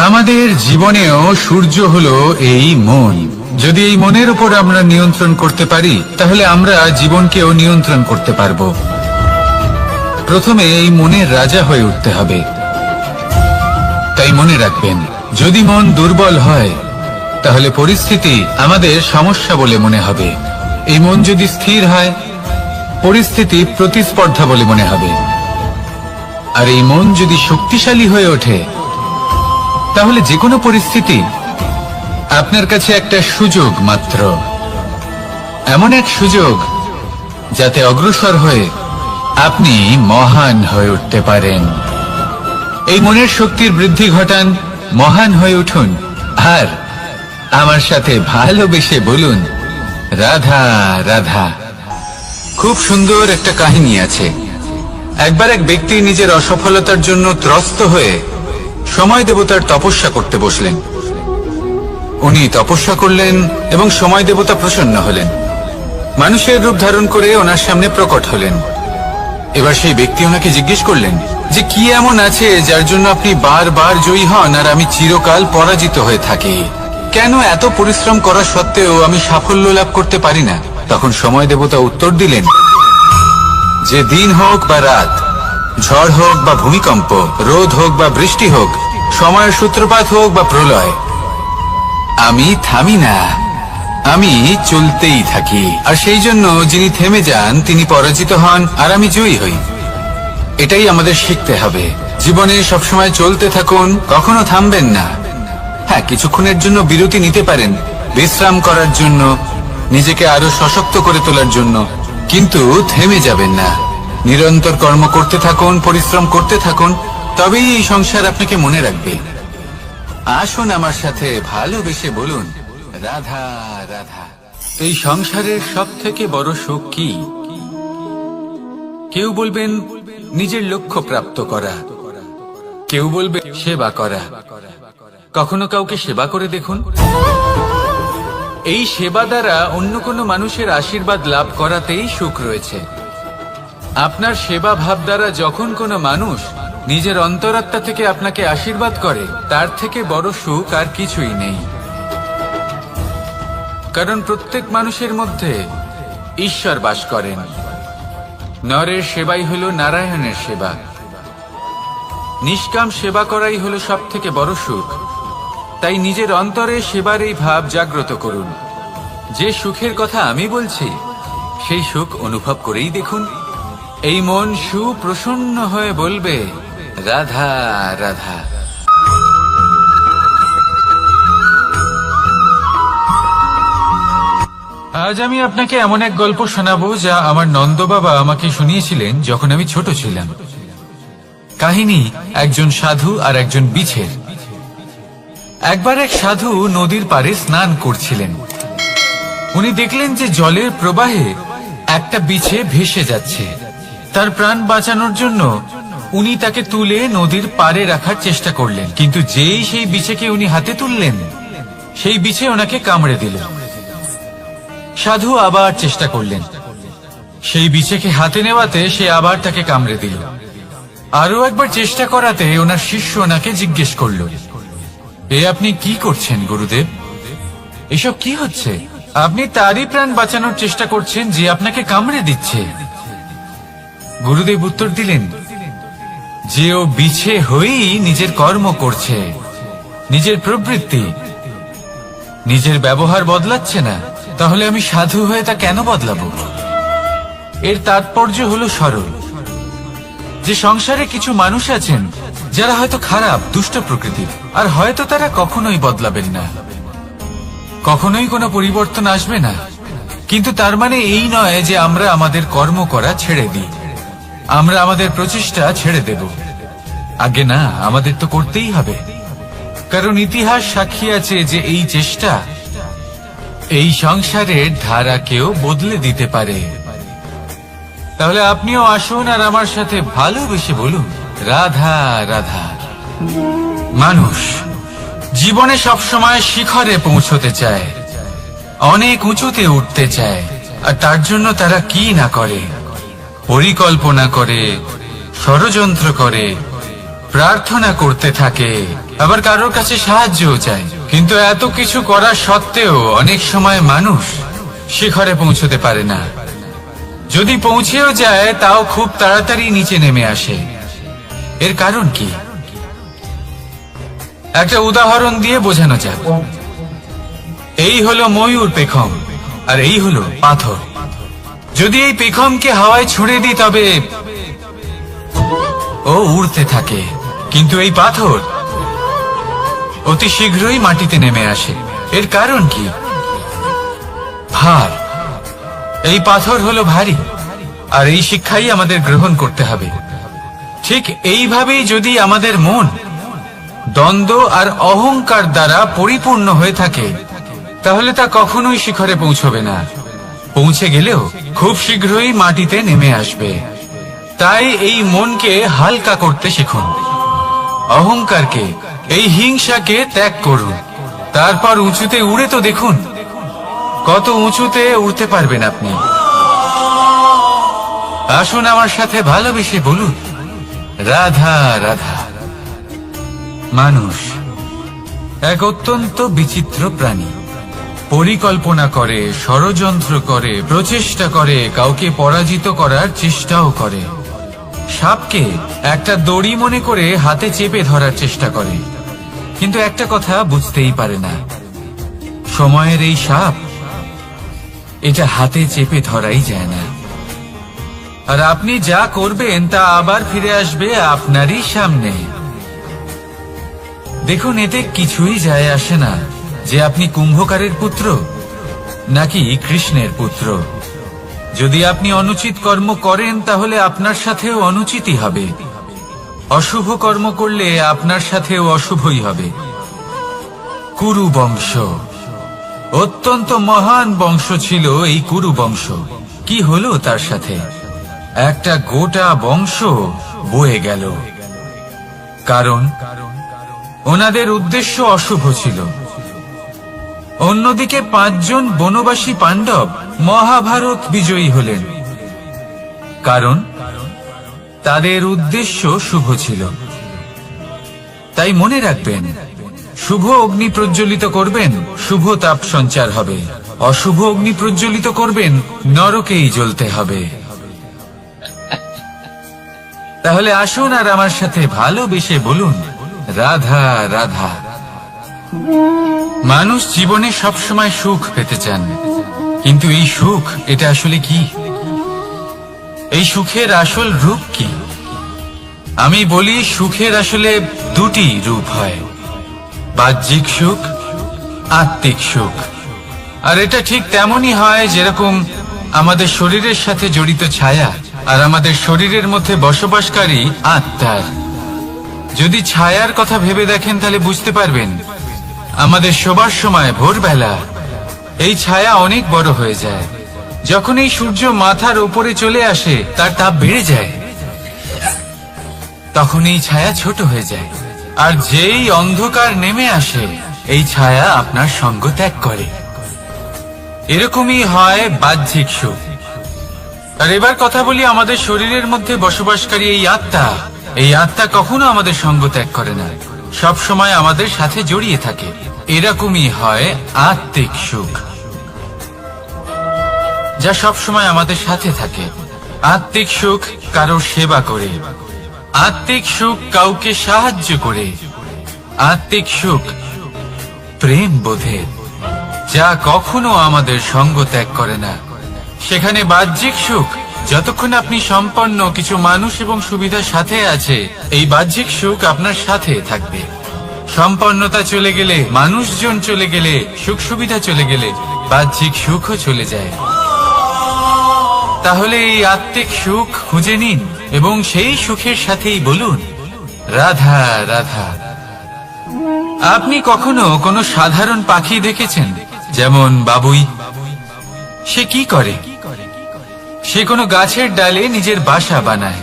আমাদের জীবনেও সূর্য হলো এই মন। যদি এই মনের উপর আমরা নিয়ন্ত্রণ করতে পারি তাহলে আমরা জীবনকেও নিয়ন্ত্রণ করতে পারবো। প্রথমে এই মনের রাজা হয়ে উঠতে হবে। তাই মনে রাখবেন, যদি মন দুর্বল হয় তাহলে পরিস্থিতি আমাদের সমস্যা বলে মনে হবে। এই মন যদি স্থির হয়, পরিস্থিতি প্রতিস্পর্ধা বলে মনে হবে। আর এই মন যদি শক্তিশালী হয়ে ওঠে তাহলে যে কোনো পরিস্থিতি আপনার কাছে একটা সুযোগ মাত্র, এমন এক সুযোগ যাতে অগ্রসর হয়ে আপনি মহান হয়ে উঠতে পারেন। এই মনের শক্তির বৃদ্ধি ঘটান, মহান হয়ে উঠুন, আর আমার সাথে ভালোবেসে বলুন রাধা রাধা। খুব সুন্দর একটা কাহিনী আছে। একবার এক ব্যক্তি নিজের অসফলতার জন্য ত্রস্ত হয়ে সময় দেবতার তপস্যা করতে বসলেন। উনি তপস্যা করলেন এবং সময় দেবতা প্রসন্ন হলেন, মানুষের রূপ ধারণ করে ওনার সামনে প্রকট হলেন। এবার সেই ব্যক্তি ওনাকে জিজ্ঞেস করলেন যে কি এমন আছে যার জন্য আপনি বারবার জয়ী হন আর আমি চিরকাল পরাজিত হয়ে থাকি? কেন এত পরিশ্রম করা সত্ত্বেও আমি সাফল্য লাভ করতে পারি না? তখন সময় দেবতা উত্তর দিলেন যে দিন হোক বা রাত, ঝড় হোক বা ভূমিকম্প, রোদ হোক বা বৃষ্টি হোক, সময়ের সূত্রপাত হোক বা প্রলয়, আমি থামি না, আমি চলতেই থাকি। আর সেই জন্য যিনি থেমে যান তিনি পরাজিত হন আর আমি জয়ী হই। এটাই আমাদের শিখতে হবে। জীবনে সবসময় চলতে থাকুন, কখনো থামবেন না। হ্যাঁ, কিছুক্ষণের জন্য বিরতি নিতে পারেন, বিশ্রাম করার জন্য, নিজেকে আরো সশক্ত করে তোলার জন্য, কিন্তু থেমে যাবেন না। নিরন্তর কর্ম করতে থাকুন, পরিশ্রম করতে থাকুন, তবেই এই সংসার আপনাকে মনে রাখবে। আসুন আমার সাথে ভালোবেসে বলুন রাধা রাধা। এই সংসারের সব থেকে বড় সুখ কি? কেউ বলবেন নিজের লক্ষ্য প্রাপ্ত করা, কেউ বলবে সেবা করা। কখনো কাউকে সেবা করে দেখুন। এই সেবা দ্বারা অন্য কোনো মানুষের আশীর্বাদ লাভ করাতেই সুখ রয়েছে। আপনার সেবা ভাব দ্বারা যখন কোনো মানুষ নিজের অন্তরাত্মা থেকে আপনাকে আশীর্বাদ করে, তার থেকে বড় সুখ আর কিছুই নেই। কারণ প্রত্যেক মানুষের মধ্যে ঈশ্বর বাস করেন। নরের সেবাই হলো নারায়ণের সেবা। নিষ্কাম সেবা করাই হলো সব থেকে বড় সুখ। তাই নিজের অন্তরে সেবার এই ভাব জাগ্রত করুন। যে সুখের কথা আমি বলছি সেই সুখ অনুভব করেই দেখুন। এই মন সুপ্রসন্ন হয়ে বলবে রাধা রাধা। আজ আমি আপনাকে এমন এক গল্প শোনাবো যা আমার নন্দ বাবা আমাকে শুনিয়েছিলেন যখন আমি ছোট ছিলাম। কাহিনী একজন সাধু আর একজন বিছের। একবার এক সাধু নদীর পাড়ে স্নান করছিলেন। উনি দেখলেন যে জলের প্রবাহে একটা বিছে ভেসে যাচ্ছে। তার প্রাণ বাঁচানোর জন্য উনি তাকে তুলে নদীর পাড়ে রাখার চেষ্টা করলেন, কিন্তু যেই সেই বিছেকে উনি হাতে তুললেন, সেই বিছে ওনাকে কামড়ে দিল। সাধু আবার চেষ্টা করলেন, সেই বিছেকে হাতে নেওয়াতে সে আবার তাকে কামড়ে দিল। আরো একবার চেষ্টা করাতে ওনার শিষ্য ওনাকে জিজ্ঞেস করল, এ আপনি কি করছেন গুরুদেব? এসব কি হচ্ছে? আপনি তারই প্রাণ বাঁচানোর চেষ্টা করছেন যে আপনাকে কামড়ে দিচ্ছে। গুরুদেব উত্তর দিলেন যে ও বিছে হয়েই নিজের কর্ম করছে, নিজের প্রবৃত্তি, নিজের ব্যবহার বদলাচ্ছে না। তাহলে আমি সাধু হয়ে তা কেন বদলাবো? এর তাৎপর্য হলো সরল, যে সংসারে কিছু মানুষ আছেন যারা হয়তো খারাপ, দুষ্ট প্রকৃতির, আর হয়তো তারা কখনোই বদলাবেন না, কখনোই কোনো পরিবর্তন আসবে না। কিন্তু তার মানে এই নয় যে আমরা আমাদের কর্ম করা ছেড়ে দিই, আমরা আমাদের প্রচেষ্টা ছেড়ে দেব। আগে না, আমাদের তো করতেই হবে, কারণ ইতিহাস সাক্ষী আছে যে এই চেষ্টা এই সংসারের ধারাকেও বদলে দিতে পারে। তাহলে আপনিও আসুন আর আমার সাথে ভালোবেসে বলুন রাধা রাধা। মানুষ জীবনে সবসময় শিখরে পৌঁছতে চায়, অনেক উঁচুতে উঠতে চায়, আর তার জন্য তারা কি না করে, পরিকল্পনা করে, ষড়যন্ত্র করে, প্রার্থনা করতে থাকে, আবার কারোর কাছে সাহায্যও চায়। কিন্তু এত কিছু করা সত্ত্বেও অনেক সময় মানুষ শিখরে পৌঁছতে পারে না। যদি পৌঁছেও যায় তাও খুব তাড়াতাড়ি নিচে নেমে আসে। এর কারণ কি? একটা উদাহরণ দিয়ে বোঝানো যাক। এই হলো ময়ূর পেখম, আর এই হলো পাথর। যদি এই পেখমকে হাওয়ায় ছুড়ে দিই তবে ও উড়তে থাকে, কিন্তু এই পাথর অতি শীঘ্রই মাটিতে নেমে আসে। এর কারণ কি? ভার। এই পাথর হলো ভারী, আর এই শিক্ষাই আমাদের গ্রহণ করতে হবে। ঠিক এইভাবেই যদি আমাদের মন দ্বন্দ্ব আর অহংকার দ্বারা পরিপূর্ণ হয়ে থাকে, তাহলে তা কখনোই শিখরে পৌঁছবে না। পৌঁছে গেলেও খুব শীঘ্রই মাটিতে নেমে আসবে। তাই এই মনকে হালকা করতে শিখুন, অহংকারকে, এই হিংসাকে ত্যাগ করুন। তারপর উঁচুতে উড়ে তো দেখুন কত উঁচুতে উড়তে পারবেন আপনি। আসুন আমার সাথে ভালোবেসে বলুন, রাধা রাধা। মানুষ এক অত্যন্ত বিচিত্র প্রাণী। পরিকল্পনা করে, ষড়যন্ত্র করে, প্রচেষ্টা করে, কাউকে পরাজিত করার চেষ্টাও করে। সাপকে একটা দড়ি মনে করে হাতে চেপে ধরার চেষ্টা করে, কিন্তু একটা কথা বুঝতেই পারে না, সময়ের এই সাপ, এটা হাতে চেপে ধরাই যায় না। আর আপনি যা করবেন তা আবার ফিরে আসবে আপনারই সামনে। দেখুন, এতে কিছুই যায় আসে না যে আপনি কুম্ভকারের পুত্র নাকি কৃষ্ণের পুত্র। যদি আপনি অনুচিত কর্ম করেন তাহলে আপনার সাথেও অনুচিতই হবে। অশুভ কর্ম করলে আপনার সাথেও অশুভই হবে। কুরু বংশ অত্যন্ত মহান বংশ ছিল। এই কুরু বংশ কি হলো তার সাথে? একটা গোটা বংশ বয়ে গেল, কারণ ওনাদের উদ্দেশ্য অশুভ ছিল। অন্যদিকে 5 জন বনবাসী পাণ্ডব মহাভারত বিজয়ী হলেন, কারণ তাদের উদ্দেশ্য শুভ ছিল। তাই মনে রাখবেন, শুভ অগ্নি প্রজ্বলিত করবেন, শুভ তাপ সঞ্চার হবে। অশুভ অগ্নি প্রজ্বলিত করবেন, নরকেই জ্বলতে হবে। তাহলে আসুন আর আমার সাথে ভালোবেসে বলুন, রাধা রাধা। মানুষ জীবনে সবসময় সুখ পেতে চান, কিন্তু এই সুখ, এটা আসলে কি? এই সুখের আসল রূপ কি? আমি বলি, সুখের আসলে 2টি রূপ হয়, বাহ্যিক সুখ, আত্মিক সুখ। আর এটা ঠিক তেমনই হয় যেরকম আমাদের শরীরের সাথে জড়িত ছায়া আর আমাদের শরীরের মধ্যে বসবাসকারী আত্মার। যদি ছায়ার কথা ভেবে দেখেন তাহলে বুঝতে পারবেন, আমাদের শোবার সময় ভোরবেলা এই ছায়া অনেক বড় হয়ে যায়। যখন এই সূর্য মাথার উপরে চলে আসে, তার তাপ বেড়ে যায়, তখন এই ছায়া ছোট হয়ে যায়। আর যেই অন্ধকার নেমে আসে, এই ছায়া আপনার সঙ্গ ত্যাগ করে। এরকমই হয় বাহ্যিক সুখ। আর এবার কথা বলি আমাদের শরীরের মধ্যে বসবাসকারী এই আত্মা। এই আত্মা কখনো আমাদের সঙ্গ ত্যাগ করে না, সব সময় আমাদের সাথে জড়িয়ে থাকে। এরকমই হয় আত্মিক সুখ, যা সব সময় আমাদের সাথে থাকে। আত্মিক সুখ কারোর সেবা করে, আত্মিক সুখ কাউকে সাহায্য করে, আত্মিক সুখ প্রেম বোধের, যা কখনো আমাদের সঙ্গ ত্যাগ করে না। সেখানে বাহ্যিক সুখ, যতক্ষণ আপনি সম্পন্ন কিছু মানুষ এবং সুবিধার সাথে আছে, এই বাহ্যিক সুখ আপনার সাথে থাকবে। সম্পন্নতা চলে গেলে, মানুষজন চলে গেলে, সুখ সুবিধা চলে গেলে, বাহ্যিক সুখও চলে যায়। তাহলে এই আত্মিক সুখ খুঁজে নিন এবং সেই সুখের সাথেই বলুন, রাধা রাধা। আপনি কখনো কোনো সাধারণ পাখি দেখেছেন, যেমন বাবুই? সে কি করে? সে কোনো গাছের ডালে নিজের বাসা বানায়।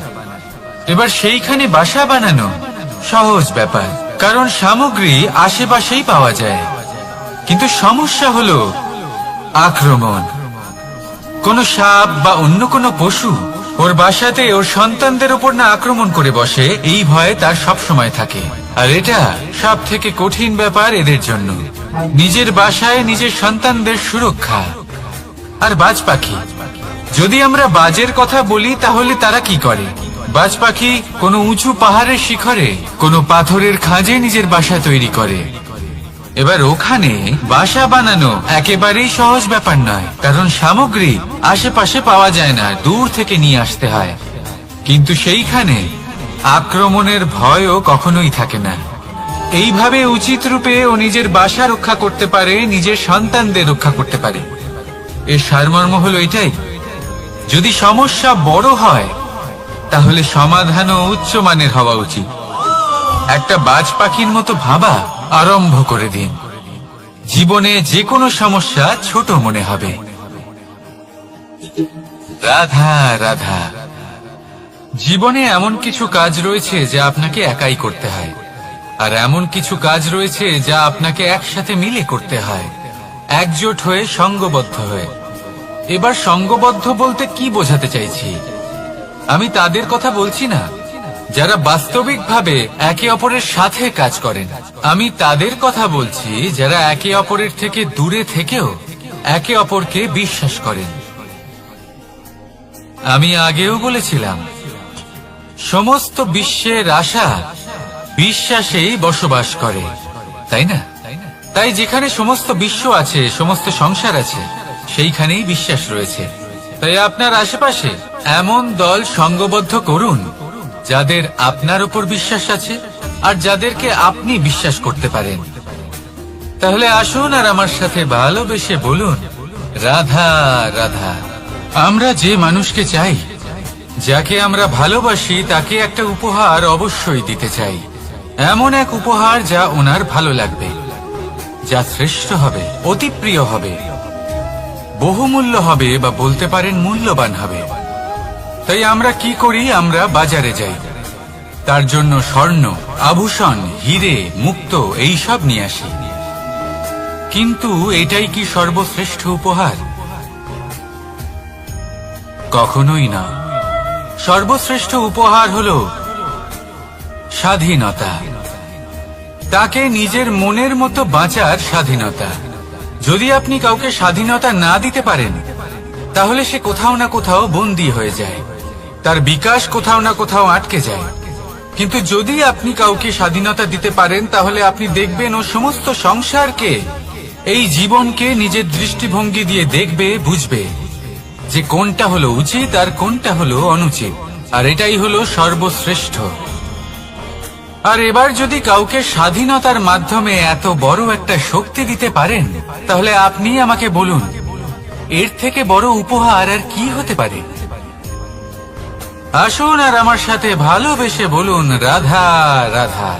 এবার সেইখানে বাসা বানানো সহজ ব্যাপার, কারণ সামগ্রী আশেপাশেই পাওয়া যায়। কিন্তু সমস্যা হলো আক্রমণ। কোনো সাপ বা অন্য কোনো পশু ওর বাসাতে ওর সন্তানদের উপর না আক্রমণ করে বসে, এই ভয়ে তার সব সময় থাকে। আর এটা সব থেকে কঠিন ব্যাপার এদের জন্য, নিজের বাসায় নিজের সন্তানদের সুরক্ষা। আর বাজ পাখি, যদি আমরা বাজের কথা বলি তাহলে তারা কি করে? বাজ পাখি কোনো উঁচু পাহাড়ের শিখরে, কোনো পাথরের খাঁজে নিজের বাসা তৈরি করে। এবার ওখানে বাসা বানানো একেবারেই সহজ ব্যাপার নয়, কারণ সামগ্রী আশেপাশে পাওয়া যায় না, দূর থেকে নিয়ে আসতে হয়। কিন্তু সেইখানে আক্রমণের ভয়ও কখনোই থাকে না। এইভাবে উচিত রূপে ও নিজের বাসা রক্ষা করতে পারে, নিজের সন্তানদের রক্ষা করতে পারে। এর সারমর্ম হলো এটাই, যদি সমস্যা বড় হয় তাহলে সমাধানও উচ্চমানের হওয়া উচিত। একটা বাজ পাখির মতো ভাবা আরম্ভ করে দিন। জীবনে যে কোনো সমস্যা ছোট মনে হবে। রাধা রাধা। জীবনে এমন কিছু কাজ রয়েছে যা আপনাকে একাই করতে হয়, আর এমন কিছু কাজ রয়েছে যা আপনাকে একসাথে মিলে করতে হয়, একজোট হয়ে, সঙ্গবদ্ধ হয়ে। এবার সঙ্গবদ্ধ বলতে কি বোঝাতে চাইছি? আমি তাদের কথা বলছি না যারা বাস্তবিকভাবে একে অপরের সাথে কাজ করেন। আমি তাদের কথা বলছি যারা একে অপরের থেকে দূরে থেকেও একে অপরকে বিশ্বাস করেন। আমি আগেও বলেছিলাম, সমস্ত বিশ্বের আশা বিশ্বাসেই বসবাস করে, তাই না? তাই যেখানে সমস্ত বিশ্ব আছে, সমস্ত সংসার আছে, সেইখানেই বিশ্বাস রয়েছে। তাই আপনার আশেপাশে এমন দল সঙ্গবদ্ধ করুন যাদের আপনার উপর বিশ্বাস আছে আর যাদেরকে আপনি বিশ্বাস করতে পারেন। তাহলে আসুন আর আমার সাথে ভালোবেসে বলুন, রাধা রাধা। আমরা যে মানুষকে চাই, যাকে আমরা ভালোবাসি, তাকে একটা উপহার অবশ্যই দিতে চাই। এমন এক উপহার যা ওনার ভালো লাগবে, যা শ্রেষ্ঠ হবে, অতি প্রিয় হবে, বহুমূল্য হবে, বা বলতে পারেন মূল্যবান হবে। তাই আমরা কি করি? আমরা বাজারে যাই, তার জন্য স্বর্ণ, আভূষণ, হিরে, মুক্ত এইসব নিয়ে আসি। কিন্তু এটাই কি সর্বশ্রেষ্ঠ উপহার? কখনোই না। সর্বশ্রেষ্ঠ উপহার হলো স্বাধীনতা। তাকে নিজের মনের মতো বাঁচার স্বাধীনতা। যদি আপনি কাউকে স্বাধীনতা না দিতে পারেন, তাহলে সে কোথাও না কোথাও বন্দী হয়ে যায়, তার বিকাশ কোথাও না কোথাও আটকে যায়। কিন্তু যদি আপনি কাউকে স্বাধীনতা দিতে পারেন, তাহলে আপনি দেখবেন ও সমস্ত সংসারকে, এই জীবনকে নিজের দৃষ্টিভঙ্গি দিয়ে দেখবে, বুঝবে যে কোনটা হলো উচিত আর কোনটা হলো অনুচিত, আর এটাই হলো সর্বশ্রেষ্ঠ। আর এবার যদি কাউকে স্বাধীনতার মাধ্যমে এত বড় একটা শক্তি দিতে পারেন, তাহলে আপনি আমাকে বলুন, এর থেকে বড় উপহার আর কি হতে পারে? আসুন আর আমার সাথে ভালোবেসে বলুন, রাধা রাধা।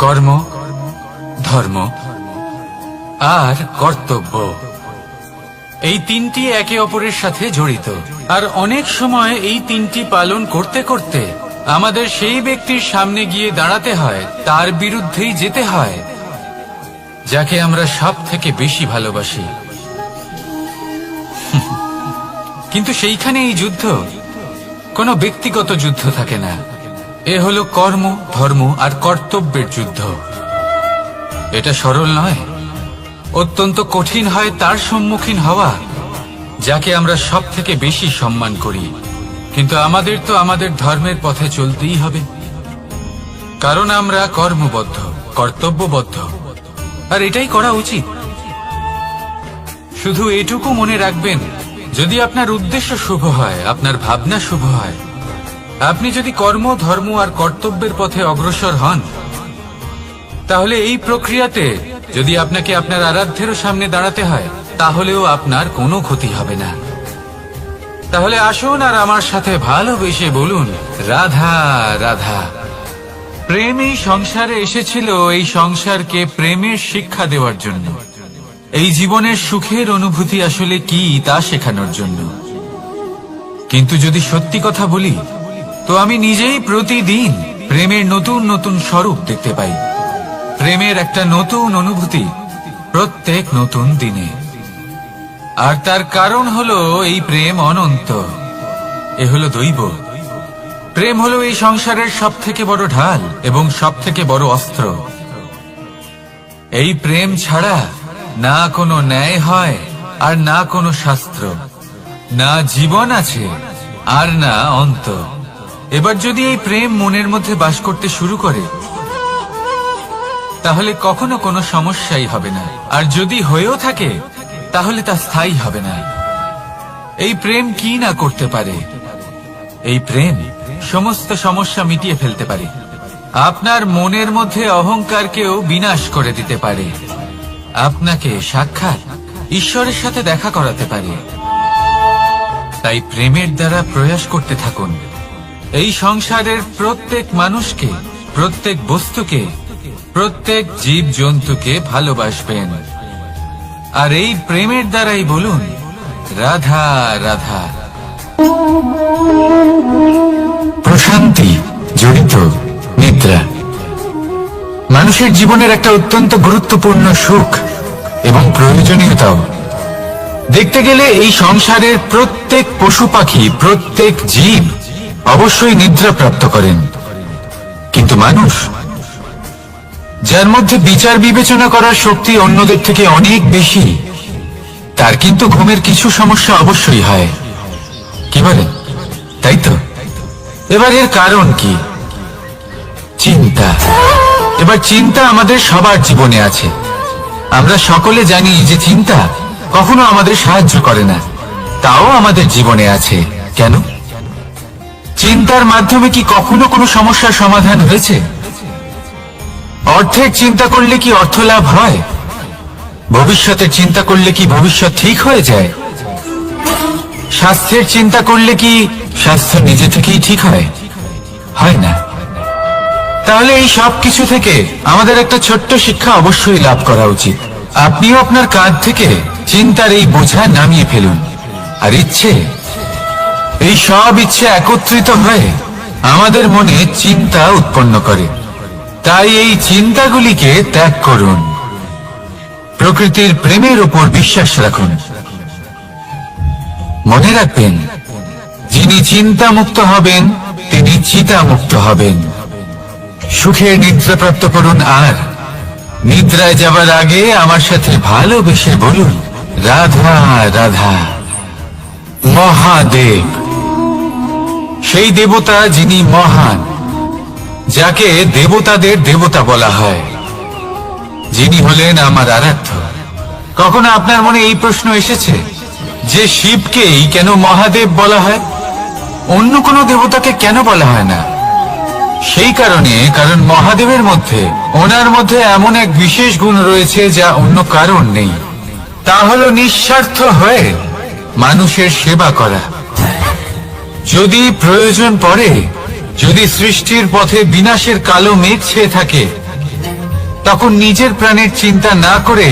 কর্ম, ধর্ম আর কর্তব্য, এই তিনটি একে অপরের সাথে জড়িত। আর অনেক সময় এই তিনটি পালন করতে করতে আমাদের সেই ব্যক্তির সামনে গিয়ে দাঁড়াতে হয়, তার বিরুদ্ধেই যেতে হয়, যাকে আমরা সব থেকে বেশি ভালোবাসি। কিন্তু সেইখানে এই যুদ্ধ কোনো ব্যক্তিগত যুদ্ধ থাকে না। এ হলো কর্ম, ধর্ম আর কর্তব্যের যুদ্ধ। এটা সরল নয়, অত্যন্ত কঠিন হয় তার সম্মুখীন হওয়া যাকে আমরা সব থেকে বেশি সম্মান করি। কিন্তু আমাদের তো আমাদের ধর্মের পথে চলতেই হবে, কারণ আমরা কর্মবদ্ধ, কর্তব্যবদ্ধ, আর এটাই করা উচিত। শুধু এটুকু মনে রাখবেন, যদি আপনার উদ্দেশ্য শুভ হয়, আপনার ভাবনা শুভ হয়, আপনি যদি কর্ম, ধর্ম আর কর্তব্যের পথে অগ্রসর হন, তাহলে এই প্রক্রিয়াতে যদি আপনাকে আপনার আরাধ্যেরও সামনে দাঁড়াতে হয়, তাহলেও আপনার কোনো ক্ষতি হবে না। তাহলে আসুন আর আমার সাথে ভালোবেসে বলুন, রাধা রাধা। প্রেম এই সংসারে এসেছিল এই সংসারকে প্রেমের শিক্ষা দেওয়ার জন্য, এই জীবনের সুখের অনুভূতি আসলে কি তা শেখানোর জন্য। কিন্তু যদি সত্যি কথা বলি, তো আমি নিজেই প্রতিদিন প্রেমের নতুন নতুন স্বরূপ দেখতে পাই, প্রেমের একটা নতুন অনুভূতি প্রত্যেক নতুন দিনে। আর তার কারণ হলো এই প্রেম অনন্ত, এ হলো দৈব। প্রেম হলো এই সংসারের সব থেকে বড় ঢাল এবং সব থেকে বড় অস্ত্র। এই প্রেম ছাড়া না কোনো ন্যায় হয় আর না কোনো শাস্ত্র, না জীবন আছে আর না অন্ত। এবার যদি এই প্রেম মনের মধ্যে বাস করতে শুরু করে, তাহলে কখনো কোনো সমস্যাই হবে না, আর যদি হয়েও থাকে তাহলে তা স্থায়ী হবে না। এই প্রেম কি না করতে পারে? এই প্রেম সমস্ত সমস্যা মিটিয়ে ফেলতে পারে, আপনার মনের মধ্যে অহংকারকেও বিনাশ করে দিতে পারে, আপনাকে সাক্ষাৎ ঈশ্বরের সাথে দেখা করাতে পারে। তাই প্রেমের দ্বারা প্রয়াস করতে থাকুন। এই সংসারের প্রত্যেক মানুষকে, প্রত্যেক বস্তুকে, প্রত্যেক জীব জন্তুকে ভালোবাসবেন। আর এই প্রেমের দ্বারাই বলুন রাধা রাধা। প্রশান্তি জড়িত নিদ্রা মানুষের জীবনের একটা অত্যন্ত গুরুত্বপূর্ণ সুখ এবং প্রয়োজনীয়তাও। দেখতে গেলে এই সংসারের প্রত্যেক পশু পাখি, প্রত্যেক জীব অবশ্যই নিদ্রা প্রাপ্ত করেন, কিন্তু মানুষ, যার মধ্যে বিচার বিবেচনা করার শক্তি অন্যদের থেকে অনেক বেশি, তার কিন্তু ঘুমের কিছু সমস্যা অবশ্যই হয়। কি বলে, তাই তো? এবার এর কারণ কি? চিন্তা। এবার চিন্তা আমাদের সবার জীবনে আছে। আমরা সকলে জানি যে চিন্তা কখনো আমাদের সাহায্য করে না, তাও আমাদের জীবনে আছে। কেন? চিন্তার মাধ্যমে কি কখনো কোনো সমস্যার সমাধান হয়েছে? অর্থের চিন্তা করলে কি অর্থ লাভ হয়? ভবিষ্যতের চিন্তা করলে কি ভবিষ্যৎ ঠিক হয়ে যায়? স্বাস্থ্যের চিন্তা করলে কি স্বাস্থ্য নিজে থেকেই ঠিক হয়? হয় না। তাহলে এই সব কিছু থেকে আমাদের একটা ছোট্ট শিক্ষা অবশ্যই লাভ করা উচিত। আপনিও আপনার কাঁধ থেকে চিন্তার এই বোঝা নামিয়ে ফেলুন। আর ইচ্ছে, এই সব ইচ্ছে একত্রিত হয়ে আমাদের মনে চিন্তা উৎপন্ন করে। তাই এই চিন্তাগুলিকে ত্যাগ করুন। প্রকৃতির প্রেমের উপর বিশ্বাস রাখুন। মনে রাখবেন, যিনি চিন্তা মুক্ত হবেন তিনি চিতা মুক্ত হবেন। সুখের নিদ্রা প্রাপ্ত করুন, আর নিদ্রায় যাবার আগে আমার সাথে ভালোবেসে বলুন রাধা রাধা। মহাদেব, সেই দেবতা যিনি মহান, যাকে দেবতাদের দেবতা বলা হয়, যিনি হলেন আমার আরাধ্য। কখনো আপনার মনে এই প্রশ্ন এসেছে যে শিবকেই কেন মহাদেব বলা হয়, অন্য কোনো দেবতাকে কেন বলা হয় না? সেই কারণে, কারণ মহাদেবের মধ্যে, ওনার মধ্যে এমন এক বিশেষ গুণ রয়েছে যা অন্য কারণ নেই। তা হলো নিঃস্বার্থ হয়ে মানুষের সেবা করা। যদি প্রয়োজন পড়ে, যদি সৃষ্টির পথে বিনাশের কালো মেঘ ছেয়ে থাকে, তখন নিজের প্রাণের চিন্তা না করে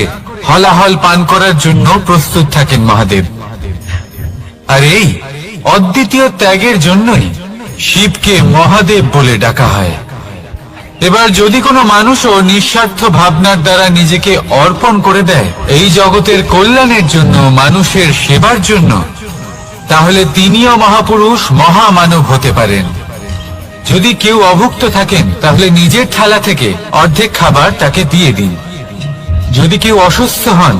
হলাহল পান করার জন্য প্রস্তুত থাকেন মহাদেব। আর এই অদ্বিতীয় ত্যাগের জন্যই শিবকে মহাদেব বলে ডাকা হয়। এবার যদি কোনো মানুষও নিঃস্বার্থ ভাবনার দ্বারা নিজেকে অর্পণ করে দেয় এই জগতের কল্যাণের জন্য, মানুষের সেবার জন্য, তাহলে তিনিও মহাপুরুষ, মহামানব হতে পারেন। যদি কেউ অভুক্ত থাকেন, তাহলে নিজের থালা থেকে অর্ধেক খাবার তাকে দিয়ে দিন। যদি কেউ অসুস্থ হন,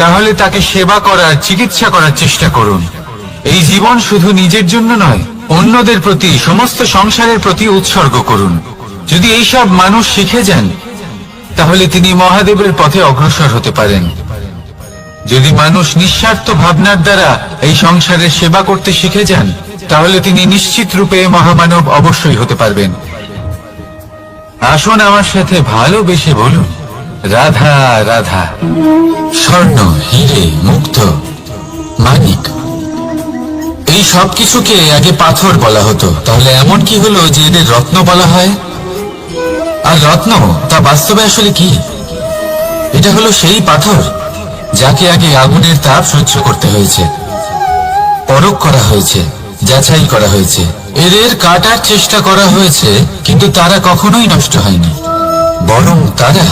তাহলে তাকে সেবা করার, চিকিৎসা করার চেষ্টা করুন। এই জীবন শুধু নিজের জন্য নয়, অন্যদের প্রতি, সমস্ত সংসারের প্রতি উৎসর্গ করুন। যদি এইসব মানুষ শিখে যান, তাহলে তিনি মহাদেবের পথে অগ্রসর হতে পারেন। যদি মানুষ নিঃস্বার্থ ভাবনার দ্বারা এই সংসারের সেবা করতে শিখে যান, তাহলে তিনি নিশ্চিত রূপে মহামানব অবশ্যই হতে পারবেন। আসুন আমার সাথে ভালোবেসে বলুন রাধা রাধা। স্বর্ণ, হিরে, মুক্ত, মানিক, এই সব কিছুকে আগে পাথর বলা হতো। তাহলে এমন কি হলো যে এদের রত্ন বলা হয়? আর রত্ন তা বাস্তবে আসলে কি? এটা হলো সেই পাথর যাকে আগে আগুনের তাপ সহ্য করতে হয়েছে, পরখ করা হয়েছে, যাচাই করা হয়েছে, এদের কাটার চেষ্টা করা হয়েছে, কিন্তু তারা কখনোই নষ্ট হয়নি, বরং তারা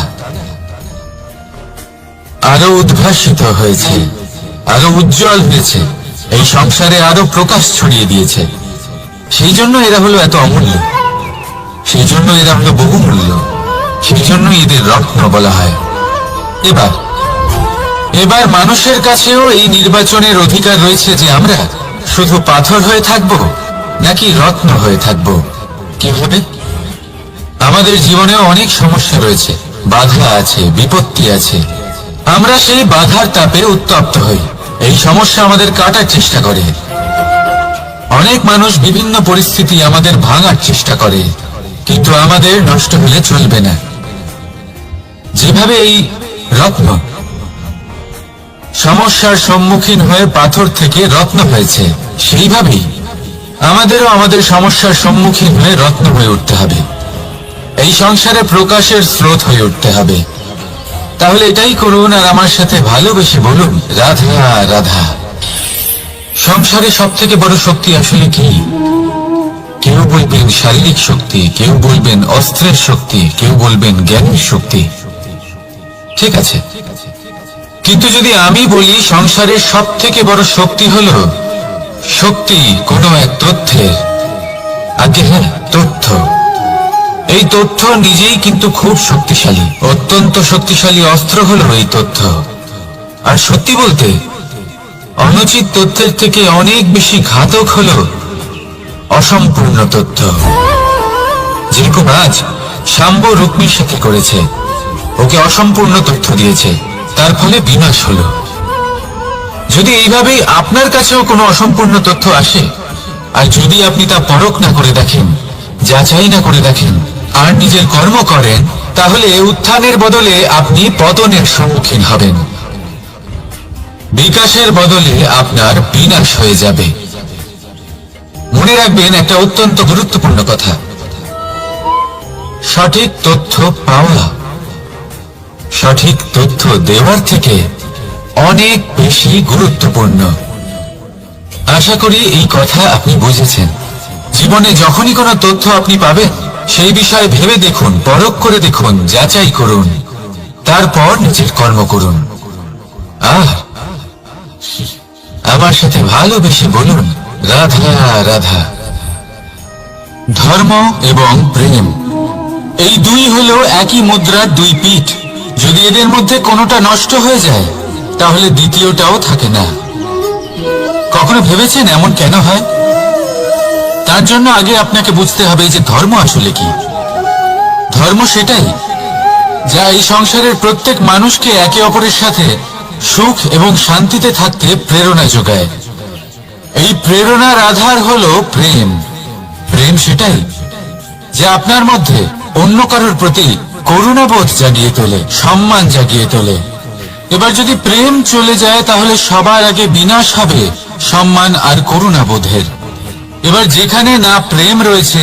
আরো উদ্ভাসিত হয়েছে, আরো উজ্জ্বল হয়েছে, এই সংসারে আরো প্রকাশ ছড়িয়ে দিয়েছে। সেই জন্য এরা হলো এত অমূল্য, সেই জন্য এরা হলো বহুমূল্য, সেই জন্য এদের রত্ন বলা হয়। এবার মানুষের কাছেও এই নির্বাচনের অধিকার রয়েছে যে আমরা শুধু পাথর হয়ে থাকব নাকি রত্ন হয়ে থাকব। কিভাবে? আমাদের জীবনেও অনেক সমস্যা রয়েছে, বাধা আছে, বিপত্তি আছে। আমরা সেই বাধার তাপে উত্তপ্ত হই, এই সমস্যা আমাদের কাটার চেষ্টা করে। অনেক মানুষ বিভিন্ন পরিস্থিতি আমাদের ভাঙার চেষ্টা করে, কিন্তু আমাদের নষ্ট হলে চলবে না। যেভাবে এই রত্ন সমস্যার সম্মুখীন হয়ে পাথর থেকে রত্ন হয়েছে, সেইভাবেই আমাদেরও আমাদের সমস্যার সম্মুখীন হয়ে রত্ন হয়ে উঠতে হবে, এই সংসারে প্রকাশের স্রোত হয়ে উঠতে হবে। তাহলে এটাই করুন আর আমার সাথে ভালোবেসে বলুন, রাধা রাধা। সংসারে সব থেকে বড় শক্তি আসলে কি? কেউ বলবেন শারীরিক শক্তি, কেউ বলবেন অস্ত্রের শক্তি, কেউ বলবেন জ্ঞানের শক্তি। ঠিক আছে, কিন্তু যদি আমি বলি সংসারের সব থেকে বড় শক্তি হলো শক্তি কোনো এক তথ্যের, আগে হ্যাঁ, তথ্য। এই তথ্য নিজেই কিন্তু খুব শক্তিশালী, অত্যন্ত শক্তিশালী অস্ত্র হলো এই তথ্য। আর সত্যি বলতে অনুচিত তথ্যের থেকে অনেক বেশি ঘাতক হলো অসম্পূর্ণ তথ্য। যেরকম আজ শাম্ব রুক্মির সাথে করেছে, ওকে অসম্পূর্ণ তথ্য দিয়েছে, তার ফলে বিনাশ হলো। যদি এইভাবেই আপনার কাছেও কোনো অসম্পূর্ণ তথ্য আসে, আর যদি আপনি তা পরখ না করে দেখেন, যাচাই না করে দেখেন, আর নিজের কর্ম করেন, তাহলে উত্থানের বদলে আপনি পতনের সম্মুখীন হবেন। বিকাশের বদলে আপনার বিনাশ হয়ে যাবে। মনে রাখবেন একটা অত্যন্ত গুরুত্বপূর্ণ কথা, সঠিক তথ্য পাওয়া সঠিক তথ্য দেওয়ার থেকে অনেক বেশি গুরুত্বপূর্ণ। আশা করি এই কথা আপনি বুঝেছেন। জীবনে যখনই কোনো তথ্য আপনি পাবেন, সেই বিষয়ে ভেবে দেখুন, পরখ করে দেখুন, যাচাই করুন, তারপর নিজের কর্ম করুন। আমার সাথে ভালোবেসে বলুন, রাধা রাধা। ধর্ম এবং প্রেম, এই দুই হলো একই মুদ্রার দুই পিঠ। যদি এদের মধ্যে কোনোটা নষ্ট হয়ে যায়, তাহলে দ্বিতীয়টাও থাকে না। কখনো ভেবেছেন এমন কেন হয়? তার জন্য আগে আপনাকে বুঝতে হবে যে ধর্ম আসলে কি। ধর্ম সেটাই যা এই সংসারের প্রত্যেক মানুষকে একে অপরের সাথে সুখ এবং শান্তিতে থাকতে প্রেরণা যোগায়। এই প্রেরণার আধার হলো প্রেম। প্রেম সেটাই যা আপনার মধ্যে অন্য কারোর প্রতি করুণাবোধ জাগিয়ে তোলে, সম্মান জাগিয়ে তোলে। এবার যদি প্রেম চলে যায়, তাহলে সবার আগে বিনাশ হবে সম্মান আর করুণাবোধের। এবার যেখানে না প্রেম রয়েছে,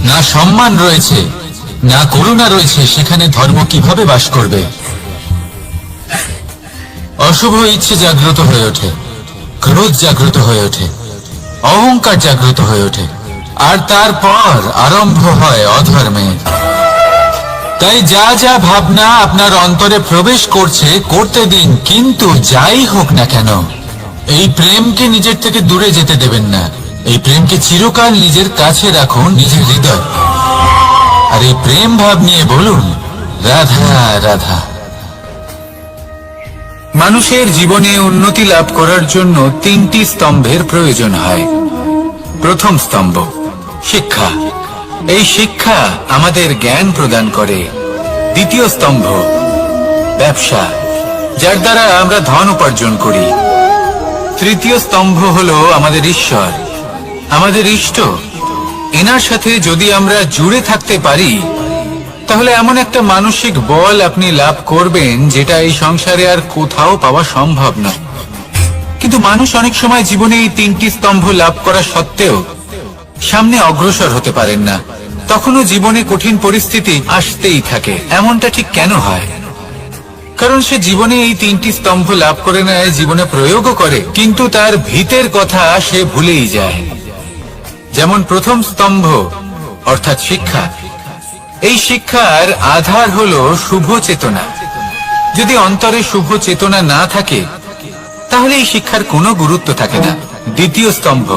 না সম্মান রয়েছে, না করুণা রয়েছে, সেখানে ধর্ম কিভাবে বাস করবে? অশুভ ইচ্ছে জাগ্রত হয়ে ওঠে, ক্রোধ জাগ্রত হয়ে ওঠে, অহংকার জাগ্রত হয়ে ওঠে, আর তারপর আরম্ভ হয় অধর্মের। তাই যা যা ভাবনা আপনার অন্তরে প্রবেশ করছে করতে দিন, কিন্তু যাই হোক না কেন এই প্রেমকে নিজের থেকে দূরে যেতে দেবেন না। এই প্রেমকে চিরকাল নিজের কাছে রাখুন, নিজের হৃদয়। আর এই প্রেম ভাব নিয়ে বলুন, রাধা রাধা। মানুষের জীবনে উন্নতি লাভ করার জন্য তিনটি স্তম্ভের প্রয়োজন হয়। প্রথম স্তম্ভ শিক্ষা। এই শিক্ষা আমাদের জ্ঞান প্রদান করে। দ্বিতীয় স্তম্ভ ব্যবসা, যার দ্বারা আমরা ধন উপার্জন করি। তৃতীয় স্তম্ভ হলো আমাদের ঈশ্বর, আমাদের ইষ্ট। এনার সাথে যদি আমরা জুড়ে থাকতে পারি, তাহলে এমন একটা মানসিক বল আপনি লাভ করবেন যেটা এই সংসারে আর কোথাও পাওয়া সম্ভব না। কিন্তু মানুষ অনেক সময় জীবনে এই তিনটি স্তম্ভ লাভ করা সত্ত্বেও সামনে অগ্রসর হতে পারেন না। তখনও জীবনে কঠিন পরিস্থিতি আসতেই থাকে। এমনটা ঠিক কেন হয়? কারণ সে জীবনে এই তিনটি স্তম্ভ লাভ করে নেয়, জীবনে প্রয়োগও করে, কিন্তু তার ভিতের কথা সে ভুলেই যায়। যেমন প্রথম স্তম্ভ অর্থাৎ শিক্ষা। এই শিক্ষার আধার হলো শুভ চেতনা। যদি অন্তরে শুভ চেতনা না থাকে, তাহলে এই শিক্ষার কোনো গুরুত্ব থাকে না। দ্বিতীয় স্তম্ভ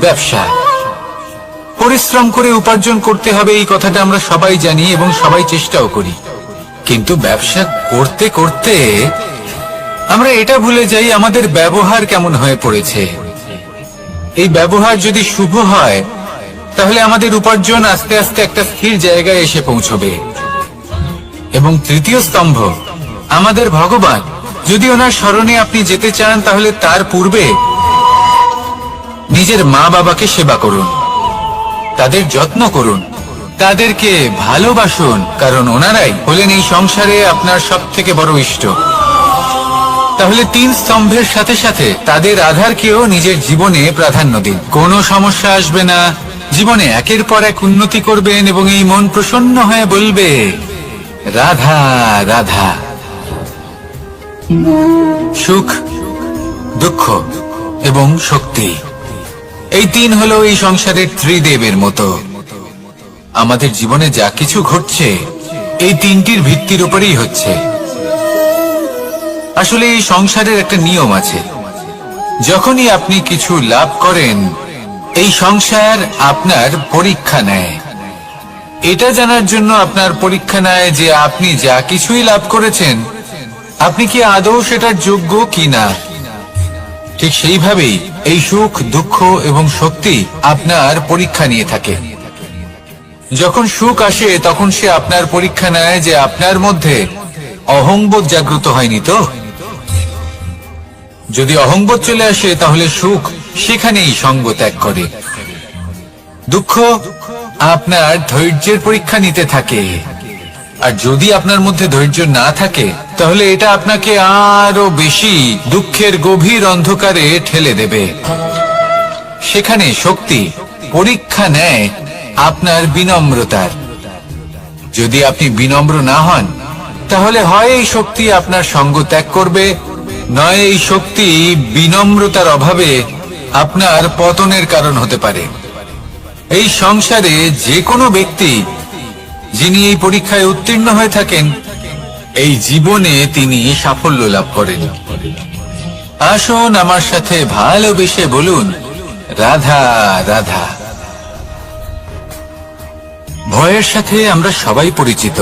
ব্যবসা। পরিশ্রম করে উপার্জন করতে হবে, এই কথাটা আমরা সবাই জানি এবং সবাই চেষ্টাও করি। কিন্তু ব্যবসা করতে করতে আমরা এটা ভুলে যাই আমাদের ব্যবহার কেমন হয়ে পড়েছে। এই ব্যবহার যদি শুভ হয়, তাহলে আমাদের উপার্জন আস্তে আস্তে একটা স্থির জায়গায় এসে পৌঁছবে। এবং তৃতীয় স্তম্ভ আমাদের ভগবান। যদি ওনার স্মরণে আপনি যেতে চান, তাহলে তার পূর্বে নিজের মা বাবাকে সেবা করুন, তাদের যত্ন করুন, তাদেরকে ভালোবাসুন, কারণ ওনারাই হলেন এই সংসারে আপনার সব থেকে বড় ইষ্ট। তাহলে 3 স্তম্ভের সাথে সাথে তাদের আধারকেও নিজের জীবনে প্রাধান্য দিন। কোনো সমস্যা আসবে না, জীবনে একের পর এক উন্নতি করবেন এবং এই মন প্রসন্ন হয়ে বলবে রাধা রাধা। সুখ, দুঃখ এবং শক্তি, এই 3 হলো এই সংসারের ত্রিদেবের মতো। আমাদের জীবনে যা কিছু ঘটছে এই 3টির ভিত্তির উপরেই হচ্ছে। আসলে এই সংসারের একটা নিয়ম আছে, যখনই আপনি কিছু লাভ করেন এই সংসার আপনার পরীক্ষা নেয়। এটা জানার জন্য আপনার পরীক্ষা নেয় যে আপনি যা কিছুই লাভ করেছেন আপনি কি আদৌ সেটার যোগ্য কিনা। ঠিক সেইভাবেই এই সুখ, দুঃখ এবং শক্তি আপনার পরীক্ষা নিয়ে থাকে। যখন সুখ আসে তখন সে আপনার পরীক্ষা নেয় যে আপনার মধ্যে অহংবোধ জাগ্রত হয়নি তো। যদি অহংবোধ চলে আসে তাহলে সুখ সেখানেই সঙ্গ ত্যাগ করে। দুঃখ আপনার ধৈর্যের পরীক্ষা নিতে থাকে, আর যদি আপনার মধ্যে ধৈর্য না থাকে তাহলে এটা আপনাকে আরো বেশি দুঃখের গভীর অন্ধকারে ঠেলে দেবে। সেখানে শক্তি পরীক্ষা নেয় আপনার বিনম্রতার। যদি আপনি বিনম্র না হন তাহলে হয় এই শক্তি আপনার সঙ্গ ত্যাগ করবে, নয় এই শক্তি বিনম্রতার অভাবে আপনার পতনের কারণ হতে পারে। এই সংসারে যে কোনো ব্যক্তি যিনি এই পরীক্ষায় উত্তীর্ণ হয়ে থাকেন এই জীবনে তিনি সাফল্য লাভ করেন। আসুন আমার সাথে ভালোবেসে বলুন রাধা রাধা। ভয়ের সাথে আমরা সবাই পরিচিত,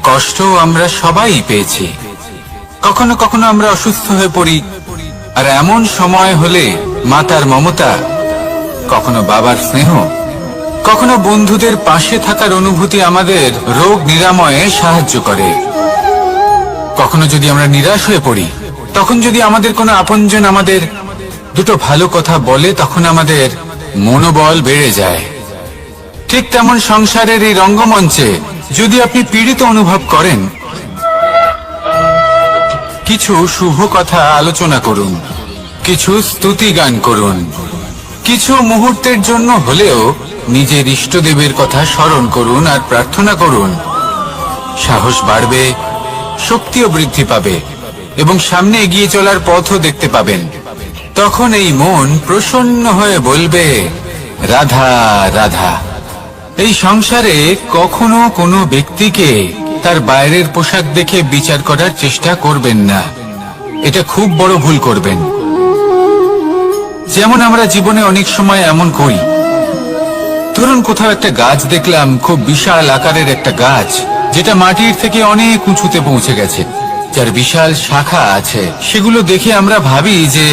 কষ্ট আমরা সবাই পেয়েছি। কখনো কখনো আমরা অসুস্থ হয়ে পড়ি, আর এমন সময় হলে মাতার মমতা, কখনো বাবার স্নেহ, কখনো বন্ধুদের পাশে থাকার অনুভূতি আমাদের রোগ নিরাময়ে সাহায্য করে। কখনো যদি আমরা নিরাশ হয়ে পড়ি, তখন যদি আমাদের কোনো আপনজন আমাদের দুটো ভালো কথা বলে তখন আমাদের মনোবল বেড়ে যায়। ঠিক তেমন সংসারের এই রঙ্গমঞ্চে যদি আপনি পীড়িত অনুভব করেন, কিছু শুভ কথা আলোচনা করুন, কিছু স্তুতি গান করুন, কিছু মুহূর্তের জন্য হলেও নিজের ইষ্টদেবের কথা স্মরণ করুন আর প্রার্থনা করুন। সাহস বাড়বে, শক্তিও বৃদ্ধি পাবে এবং সামনে এগিয়ে চলার পথও দেখতে পাবেন। তখন এই মন প্রসন্ন হয়ে বলবে রাধা রাধা। এই সংসারে কখনো কোনো ব্যক্তিকে তার বাইরের পোশাক দেখে বিচার করার চেষ্টা করবেন না, এটা খুব বড় ভুল করবেন। যেমন আমরা জীবনে অনেক সময় এমন করি, ধরুন কোথাও একটা গাছ দেখলাম, খুব বিশাল আকারের একটা গাছ যেটা মাটির থেকে অনেক উঁচুতে পৌঁছে গেছে, যার বিশাল শাখা আছে। সেগুলো দেখে আমরা ভাবি যে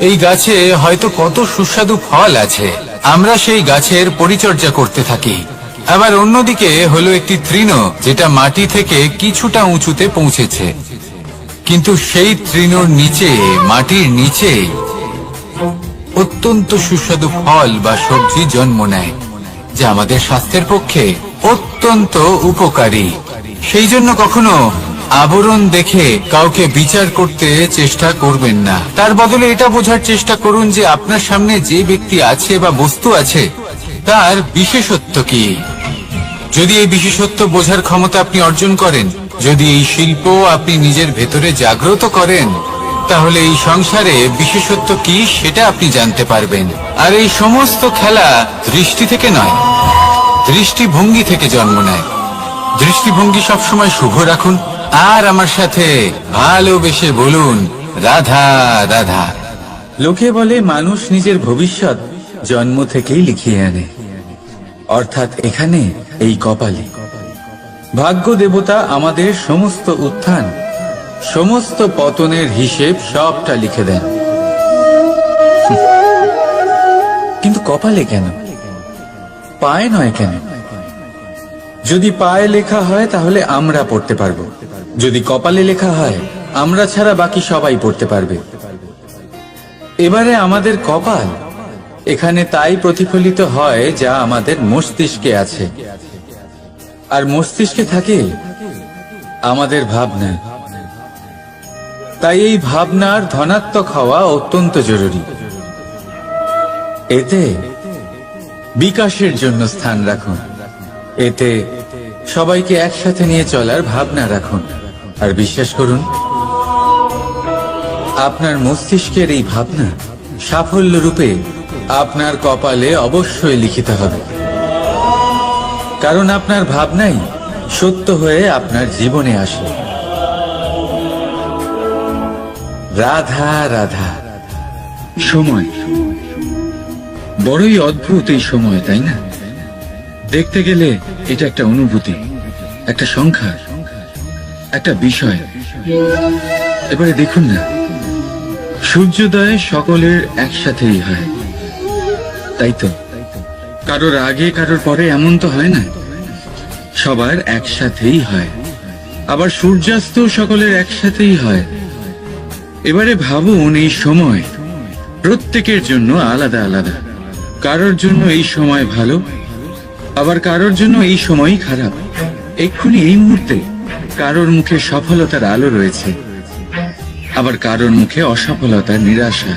এই গাছে হয়তো কত সুস্বাদু ফল আছে, আমরা সেই গাছের পরিচর্যা করতে থাকি। আবার অন্যদিকে হলো একটি তৃণ যেটা মাটি থেকে কিছুটা উঁচুতে পৌঁছেছে, কিন্তু সেই তৃণর নিচে, মাটির নিচে অত্যন্ত সুস্বাদু ফল বা সবজি জন্ম নেয়, যা আমাদের স্বাস্থ্যের পক্ষে অত্যন্ত উপকারী। সেই জন্য কখনো আবরণ দেখে কাউকে বিচার করতে চেষ্টা করবেন না। তার বদলে এটা বোঝার চেষ্টা করুন যে আপনার সামনে যে ব্যক্তি আছে বা বস্তু আছে তার বিশেষত্ব কি। যদি এই বিশেষত্ব বোঝার ক্ষমতা আপনি অর্জন করেন, যদি এই শিল্প আপনি নিজের ভেতরে জাগ্রত করেন, তাহলে এই সংসারে বিশেষত্ব কি সেটা আপনি জানতে পারবেন। আর এই সমস্ত খেলা দৃষ্টি থেকে নয়, দৃষ্টিভঙ্গি থেকে জন্ম নেয়। দৃষ্টিভঙ্গি সবসময় শুভ রাখুন আর আমার সাথে ভালোবেসে বলুন রাধা রাধা। লোকে বলে মানুষ নিজের ভবিষ্যৎ জন্ম থেকেই লিখিয়ে আনে, অর্থাৎ এখানে এই কপালে। ভাগ্য দেবতা আমাদের সমস্ত উত্থান, সমস্ত পতনের হিসেব সবটা লিখে দেন। কিন্তু কপালে কেন, পায়ে নয় কেন? যদি পায়ে লেখা হয় তাহলে আমরা পড়তে পারবো, যদি কপালে লেখা হয় আমরা ছাড়া বাকি সবাই পড়তে পারবে। এবারে আমাদের কপাল এখানে তাই প্রতিফলিত হয় যা আমাদের মস্তিষ্কে আছে, আর মস্তিষ্কে থাকে আমাদের ভাবনা। তাই এই ভাবনার ধনাত্মক হওয়া অত্যন্ত জরুরি। এতে বিকাশের জন্য স্থান রাখুন, এতে সবাইকে একসাথে নিয়ে চলার ভাবনা রাখুন। আর বিশ্বাস করুন, আপনার মস্তিষ্কের এই ভাবনা সাফল্য রূপে আপনার কপালে অবশ্যই লিখিত হবে, কারণ আপনার ভাবনাই সত্য হয়ে আপনার জীবনে আসে। রাধা রাধা। সময় বড়ই অদ্ভুত, এই সময়, তাই না? দেখতে গেলে এটা একটা অনুভূতি, একটা সংখ্যা, একটা বিষয়। এবারে দেখুন না, সূর্যোদয় সকলের একসাথেই হয়, তাই তো? কারোর আগে কারোর পরে এমন তো হয় না, সবার একসাথেই হয়। আবার সূর্যাস্ত সকলের একসাথেই হয়। এবারে ভাবুন, এই সময় প্রত্যেকের জন্য আলাদা আলাদা। কারোর জন্য এই সময় ভালো, আবার কারোর জন্য এই সময়ই খারাপ। এক্ষুনি এই মুহূর্তে কারোর মুখে সফলতার আলো রয়েছে, আবার কারোর মুখে অসফলতার নিরাশা।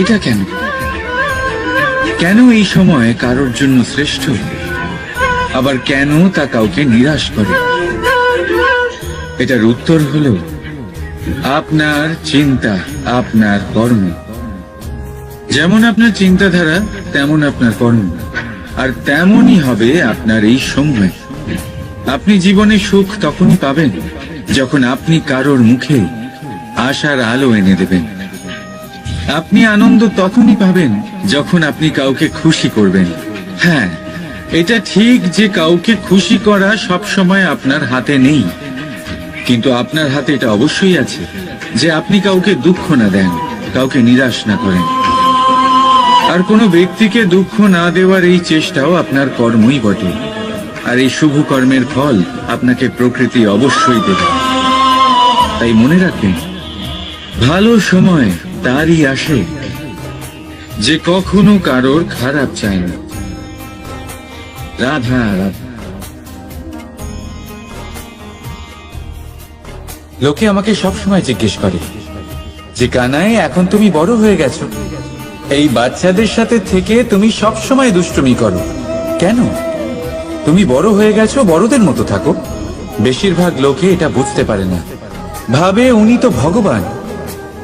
এটা কেন? কেন এই সময় কারোর জন্য শ্রেষ্ঠ, আবার কেন তা কাউকে নিরাশ করে? এটার উত্তর হলো আপনার চিন্তা, আপনার কর্ম। যেমন আপনার চিন্তাধারা, তেমন আপনার কর্ম, আর তেমনই হবে আপনার এই সময়। আপনি জীবনে সুখ তখনই পাবেন যখন আপনি কারোর মুখে আশার আলো এনে দেবেন। আপনি আনন্দ তখনই পাবেন যখন আপনি কাউকে খুশি করবেন। হ্যাঁ, এটা ঠিক যে কাউকে খুশি করা সব সময় আপনার হাতে নেই, কিন্তু আপনার হাতে এটা অবশ্যই আছে যে আপনি কাউকে দুঃখ না দেন, কাউকে নিরাশ না করেন। আর কোনো ব্যক্তিকে দুঃখ না দেওয়ার এই চেষ্টাও আপনার কর্মই বটে। আর এই শুভ কর্মের ফল আপনাকে প্রকৃতি অবশ্যই দেবে। তাই মনে রাখবেন, ভালো সময় তারই আসে যে কখনো কারোর খারাপ চায় না। রাধা রাধা। লোকে আমাকে সবসময় জিজ্ঞেস করে যে কানাই, এখন তুমি বড় হয়ে গেছো, এই বাচ্চাদের সাথে থেকে তুমি সব সময় দুষ্টুমি করো কেন? তুমি বড় হয়ে গেছো, বড়দের মতো থাকো। বেশিরভাগ লোকে এটা বুঝতে পারে না, ভাবে উনি তো ভগবান,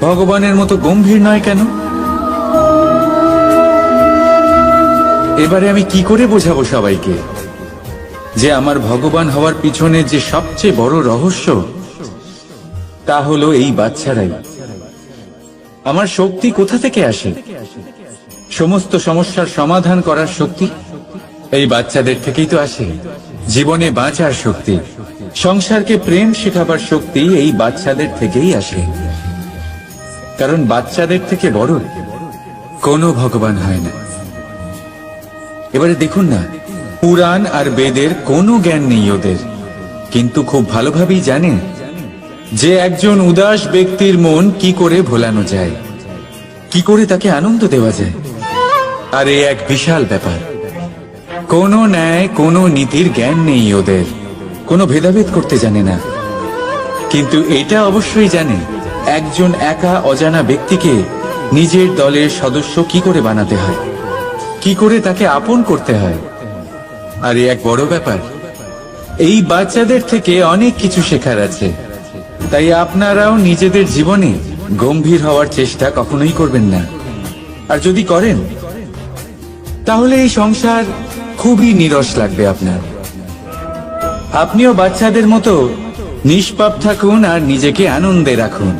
ভগবানের মতো গম্ভীর নয় কেন? এবারে আমি কি করে বোঝাবো সবাইকে যে আমার ভগবান হওয়ার পিছনে যে সবচেয়ে বড় রহস্য, তা হলো এই বাচ্চারাই। আমার শক্তি কোথা থেকে আসে? সমস্ত সমস্যার সমাধান করার শক্তি এই বাচ্চাদের থেকেই তো আসে। জীবনে বাঁচার শক্তি, সংসারকে প্রেম শেখাবার শক্তি এই বাচ্চাদের থেকেই আসে। কারণ বাচ্চাদের থেকে বড় কোনো ভগবান হয় না। এবারে দেখুন না, পুরাণ আর বেদের কোনো জ্ঞান নেই ওদের, কিন্তু খুব ভালোভাবেই জানেন যে একজন উদাস ব্যক্তির মন কি করে ভোলানো যায়, কি করে তাকে আনন্দ দেওয়া যায়। আর এ এক বিশাল ব্যাপার। কোনো ন্যায়, কোনো নীতির জ্ঞান নেই ওদের, কোনো ভেদাভেদ করতে জানে না। কিন্তু এটা অবশ্যই জানে একজন একা অজানা ব্যক্তিকে নিজের দলের সদস্য কি করে বানাতে হয়, কি করে তাকে আপন করতে হয়। আর এ এক বড় ব্যাপার। এই বাচ্চাদের থেকে অনেক কিছু শেখার আছে। তাই আপনারাও নিজেদের জীবনে গম্ভীর হওয়ার চেষ্টা কখনোই করবেন না। আর যদি করেন, তাহলে এই সংসার খুবই নিরস লাগবে আপনার। আপনিও বাচ্চাদের মতো নিষ্পাপ থাকুন আর নিজেকে আনন্দে রাখুন।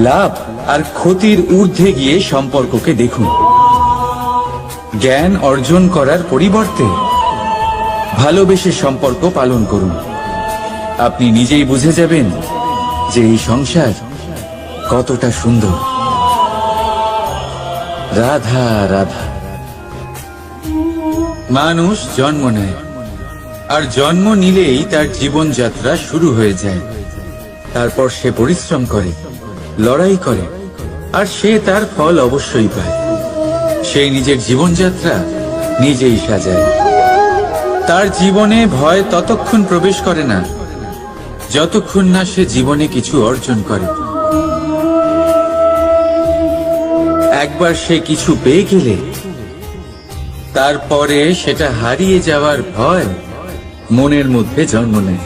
লাভ আর ক্ষতির ঊর্ধ্বে গিয়ে সম্পর্ককে দেখুন। জ্ঞান অর্জন করার পরিবর্তে ভালোবেসে সম্পর্ক পালন করুন। আপনি নিজেই বুঝে যাবেন যে এই সংসার কতটা সুন্দর। রাধা রাধা। মানুষ জন্ম নেয়, আর জন্ম নিলেই তার জীবনযাত্রা শুরু হয়ে যায়। তারপর সে পরিশ্রম করে, লড়াই করে, আর সে তার ফল অবশ্যই পায়। সেই নিজের জীবনযাত্রা নিজেই সাজায়। তার জীবনে ভয় ততক্ষণ প্রবেশ করে না যতক্ষণ না সে জীবনে কিছু অর্জন করে। একবার সে কিছু পেয়ে গেলে তারপরে সেটা হারিয়ে যাওয়ার ভয় মনের মধ্যে জন্ম নেয়।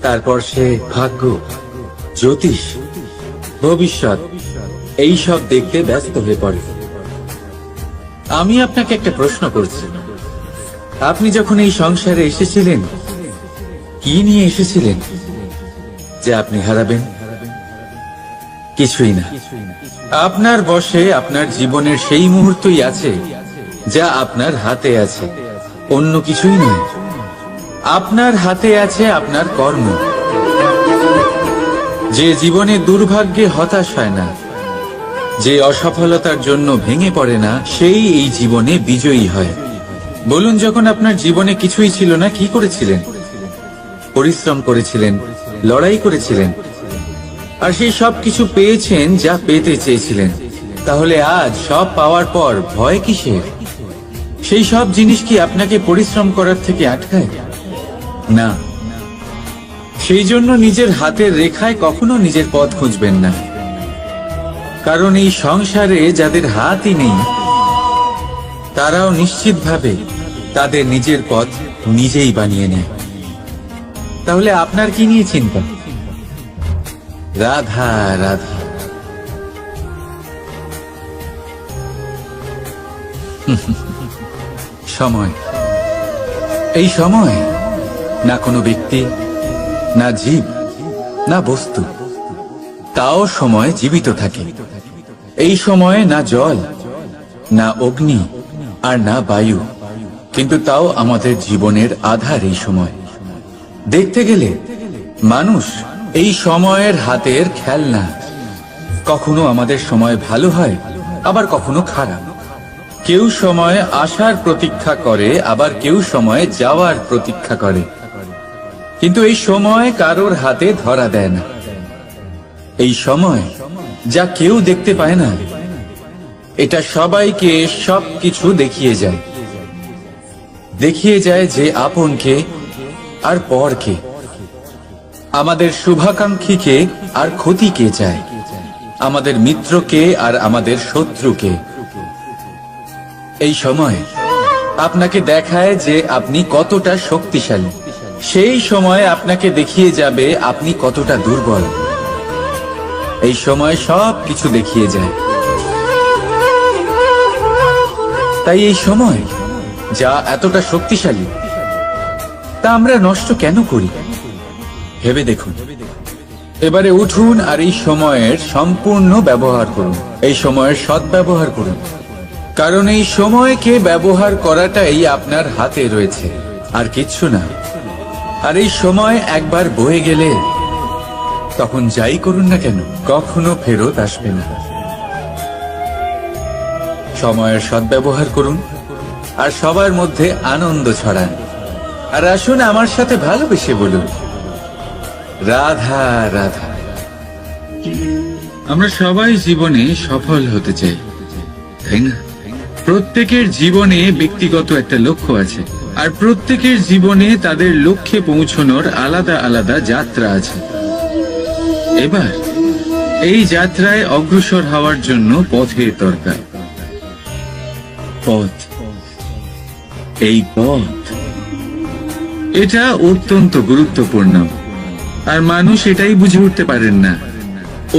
তারপর সে ভাগ্য, জ্যোতিষ, ভবিষ্যৎ এই সব দেখতে ব্যস্ত হয়ে পড়ে। আমি আপনাকে একটা প্রশ্ন করছি, আপনি যখন এই সংসারে এসেছিলেন কি নিয়ে এসেছিলেন যে আপনি হারাবেন? কিছুই না। আপনার বশে আপনার জীবনের সেই মুহূর্তই আছে যা আপনার হাতে আছে, অন্য কিছুই নয়। আপনার হাতে আছে আপনার কর্ম। যে জীবনে দুর্ভাগ্যে হতাশ হয় না, যে অসফলতার জন্য ভেঙে পড়ে না, সেই এই জীবনে বিজয়ী হয়। বলুন, যখন আপনার জীবনে কিছুই ছিল না, কি করেছিলেন? পরিশ্রম করেছিলেন, লড়াই করেছিলেন, আর সেই সব কিছু পেয়েছেন যা পেতে চেয়েছিলেন। তাহলে আজ সব পাওয়ার পর ভয় কিসের? সেই সব জিনিস কি আপনাকে পরিশ্রম করার থেকে আটকায়? না। সেই জন্য নিজের হাতের রেখায় কখনো নিজের পথ খুঁজবেন না, কারণ এই সংসারে যাদের হাতই নেই তারাও নিশ্চিতভাবে তাদের নিজের পথ নিজেই বানিয়ে নেয়। তাহলে আপনার কি নিয়ে চিন্তা? রাধা রাধা। সময়, এই সময় না কোনো ব্যক্তি, না জীব, না বস্তু, তাও সময় জীবিত থাকে। এই সময়ে না জল, না অগ্নি, আর না বায়ু, কিন্তু তাও আমাদের জীবনের আধার এই সময়। দেখতে গেলে মানুষ এই সময়ের হাতের খেলনা। কখনো আমাদের সময় ভালো হয়, আবার কখনো খারাপ। কেউ সময় আসার প্রতীক্ষা করে, আবার কেউ সময় যাওয়ার প্রতীক্ষা করে, কিন্তু এই সময় কারোর হাতে ধরা দেয় না। এই সময় যা কেউ দেখতে পায় না, এটা সবাইকে সবকিছু দেখিয়ে যায়। দেখিয়ে যায় যে আপনকে আর পরকে, আমাদের শুভাকাঙ্ক্ষীকে আর ক্ষতিকে চায়, আমাদের মিত্রকে আর আমাদের শত্রুকে। এই সময় আপনাকে দেখায় যে আপনি কতটা শক্তিশালী, সেই সময় আপনাকে দেখিয়ে যাবে আপনি কতটা দুর্বল। এই সময় সব কিছু দেখিয়ে যায়। তাই এই সময় যা এতটা শক্তিশালী, তা আমরা নষ্ট কেন করি? ভেবে দেখুন। এবারে উঠুন আর এই সময়ের সম্পূর্ণ ব্যবহার করুন, এই সময়ের সদ্ব্যবহার করুন, কারণ এই সময়কে ব্যবহার করাটাই আপনার হাতে রয়েছে, আর কিচ্ছু না। আর এই সময় একবার বয়ে গেলে তখন যাই করুন না কেন কখনো ফেরত আসবে না। সময়ের সদ্ব্যবহার করুন আর সবার মধ্যে আনন্দ ছড়ান। আর আসুন আমার সাথে ভালোবেসে বলুন, রাধা রাধা। আমরা সবাই জীবনে সফল হতে চাই, তাই না? প্রত্যেকের জীবনে ব্যক্তিগত একটা লক্ষ্য আছে, আর প্রত্যেকের জীবনে তাদের লক্ষ্যে পৌঁছানোর আলাদা আলাদা যাত্রা আছে। এবার এই যাত্রায় অগ্রসর হওয়ার জন্য পথের দরকার। পথ, এই পথ, এটা অত্যন্ত গুরুত্বপূর্ণ, আর মানুষ এটাই বুঝে উঠতে পারেন না।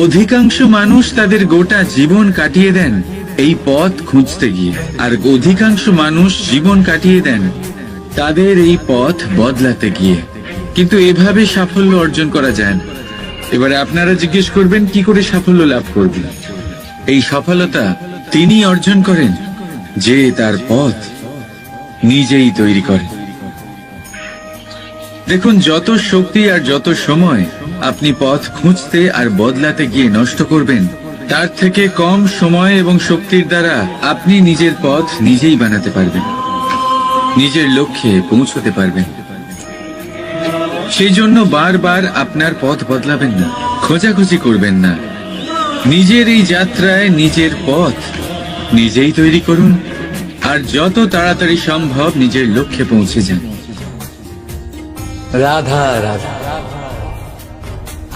অধিকাংশ মানুষ তাদের গোটা জীবন কাটিয়ে দেন এই পথ খুঁজতে গিয়ে, আর অধিকাংশ মানুষ জীবন কাটিয়ে দেন তাদের এই পথ বদলাতে গিয়ে। কিন্তু এভাবে সাফল্য অর্জন করা যায় না। এবারে আপনারা জিজ্ঞেস করবেন, কি করে সাফল্য লাভ করবেন? এই সফলতা তিনি অর্জন করেন যে তার পথ নিজেই তৈরি করে। দেখুন, যত শক্তি আর যত সময় আপনি পথ খুঁজতে আর বদলাতে গিয়ে নষ্ট করবেন, তার থেকে কম সময় এবং শক্তির দ্বারা আপনি নিজের পথ নিজেই বানাতে পারবেন, নিজের লক্ষ্যে পৌঁছতে পারবেন। সেই জন্য বারবার আপনার পথ বদলাবেন না, খোঁজাখুঁজি করবেন না। নিজের এই যাত্রায় নিজের পথ নিজেই তৈরি করুন, আর যত তাড়াতাড়ি সম্ভব নিজের লক্ষ্যে পৌঁছে যান। রাধা রাধা।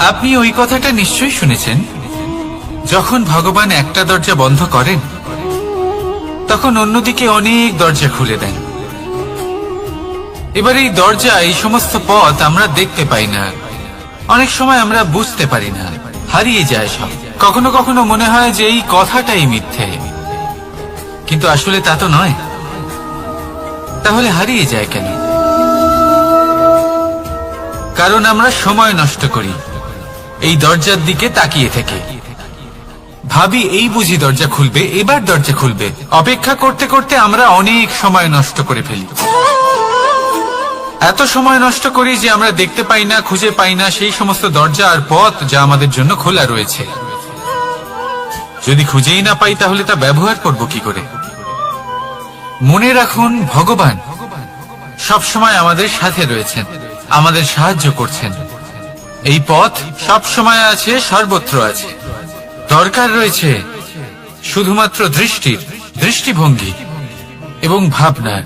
আপনি ওই কথাটা নিশ্চয়ই শুনেছেন, যখন ভগবান একটা দরজা বন্ধ করেন তখন অন্যদিকে অনেক দরজা খুলে দেন। এবার এই দরজা, এই সমস্ত পথ আমরা দেখতে পাই না, অনেক সময় আমরা বুঝতে পারি না, হারিয়ে যায় সব। কখনো কখনো মনে হয় যে এই কথাটাই মিথ্যে, কিন্তু আসলে তা তো নয়। তাহলে হারিয়ে যায় কেন? কারণ আমরা সময় নষ্ট করি এই দরজার দিকে তাকিয়ে থেকে। ভাবি এই বুঝি দরজা খুলবে, এবার দরজা খুলবে। অপেক্ষা করতে করতে আমরা অনেক সময় নষ্ট করে ফেলি। এত সময় নষ্ট করি যে আমরা দেখতে পাই না, খুঁজে পাই না সেই সমস্ত দরজা আর পথ যা আমাদের জন্য খোলা রয়েছে। যদি খুঁজেই না পাই তাহলে তা ব্যবহার করব কি করে? মনে রাখুন, ভগবান সব সময় আমাদের সাথে রয়েছেন, আমাদের সাহায্য করছেন। এই পথ সব সময় আছে, সর্বত্র আছে। দরকার রয়েছে শুধুমাত্র দৃষ্টির, দৃষ্টিভঙ্গি এবং ভাবনার।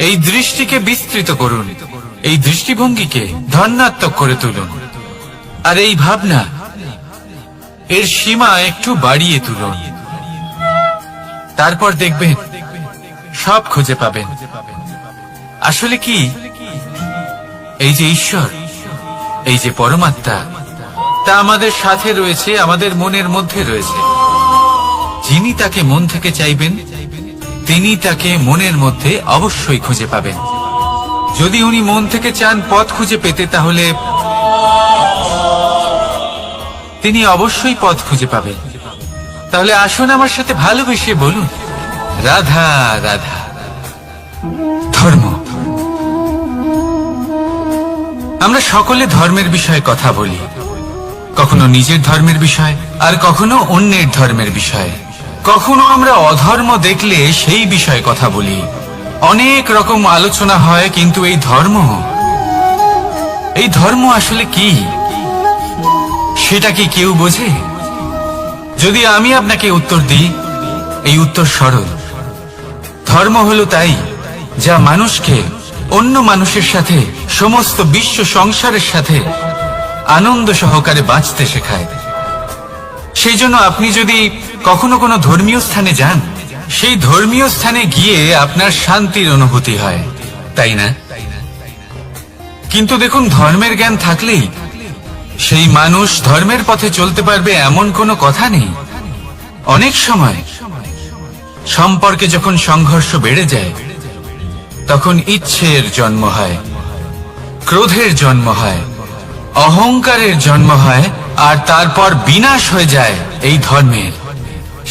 এই দৃষ্টিকে বিস্তৃত করুন, এই দৃষ্টিভঙ্গিকে ধনাত্মক করে তুলুন, আর এই ভাবনা, এর সীমা একটু বাড়িয়ে তুলুন। তারপর দেখবেন সব খুঁজে পাবেন। আসলে কি, এই যে ঈশ্বর, এই যে পরমাত্মা, তা আমাদের সাথে রয়েছে, আমাদের মনের মধ্যে রয়েছে। যিনি তাকে মন থেকে চাইবেন তিনি তাকে মনের মধ্যে অবশ্যই খুঁজে পাবেন। যদি উনি মন থেকে চান পথ খুঁজে পেতে, তাহলে তিনি অবশ্যই পথ খুঁজে পাবেন। তাহলে আসুন আমার সাথে ভালোবেসে বলুন, রাধা রাধা। ধর্ম, আমরা সকলে ধর্মের বিষয়ে কথা বলি, কখনো নিজের ধর্মের বিষয়, আর কখনো অন্যের ধর্মের বিষয়। কখনো আমরা অধর্ম দেখলে সেই বিষয়ে কথা বলি। অনেক রকম আলোচনা হয়, কিন্তু এই ধর্ম আসলে কি, সেটা কি কেউ বোঝে? যদি আমি আপনাকে উত্তর দিই, এই উত্তর সরল। ধর্ম হলো তাই যা মানুষকে অন্য মানুষের সাথে, সমস্ত বিশ্ব সংসারের সাথে আনন্দ সহকারে বাঁচতে শেখায়। সেই জন্য আপনি যদি কখনো কোনো ধর্মীয় স্থানে যান, সেই ধর্মীয় স্থানে গিয়ে আপনার শান্তির অনুভূতি হয়, তাই না? কিন্তু দেখুন, ধর্মের জ্ঞান থাকলেই সেই মানুষ ধর্মের পথে চলতে পারবে এমন কোনো কথা নেই। অনেক সময় সম্পর্কে যখন সংঘর্ষ বেড়ে যায়, তখন ইচ্ছের জন্ম হয়, ক্রোধের জন্ম হয়, অহংকারের জন্ম হয়, আর তারপর বিনাশ হয়ে যায় এই ধর্মের।